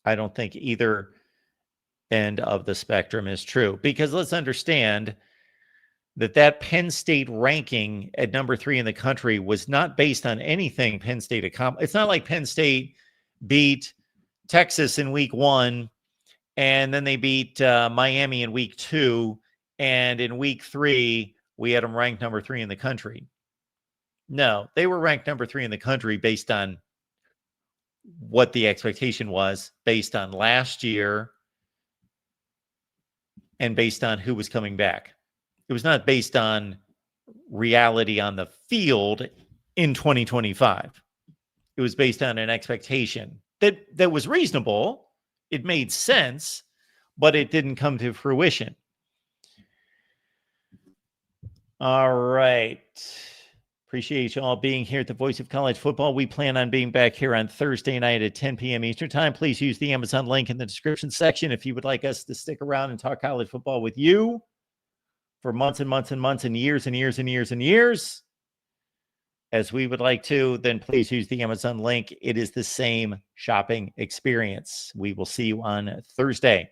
Speaker 1: I don't think either end of the spectrum is true, because let's understand that Penn State ranking at number 3 in the country was not based on anything Penn State accomplished. It's not like Penn State beat Texas in week 1, and then they beat Miami in week 2, and in week 3, we had them ranked number 3 in the country. No, they were ranked number 3 in the country based on what the expectation was, based on last year, and based on who was coming back. It was not based on reality on the field in 2025. It was based on an expectation that was reasonable. It made sense, but it didn't come to fruition. All right. Appreciate you all being here at the Voice of College Football. We plan on being back here on Thursday night at 10 p.m. Eastern Time. Please use the Amazon link in the description section if you would like us to stick around and talk college football with you for months and months and months and years and years and years and years, as we would like to, then please use the Amazon link. It is the same shopping experience. We will see you on Thursday.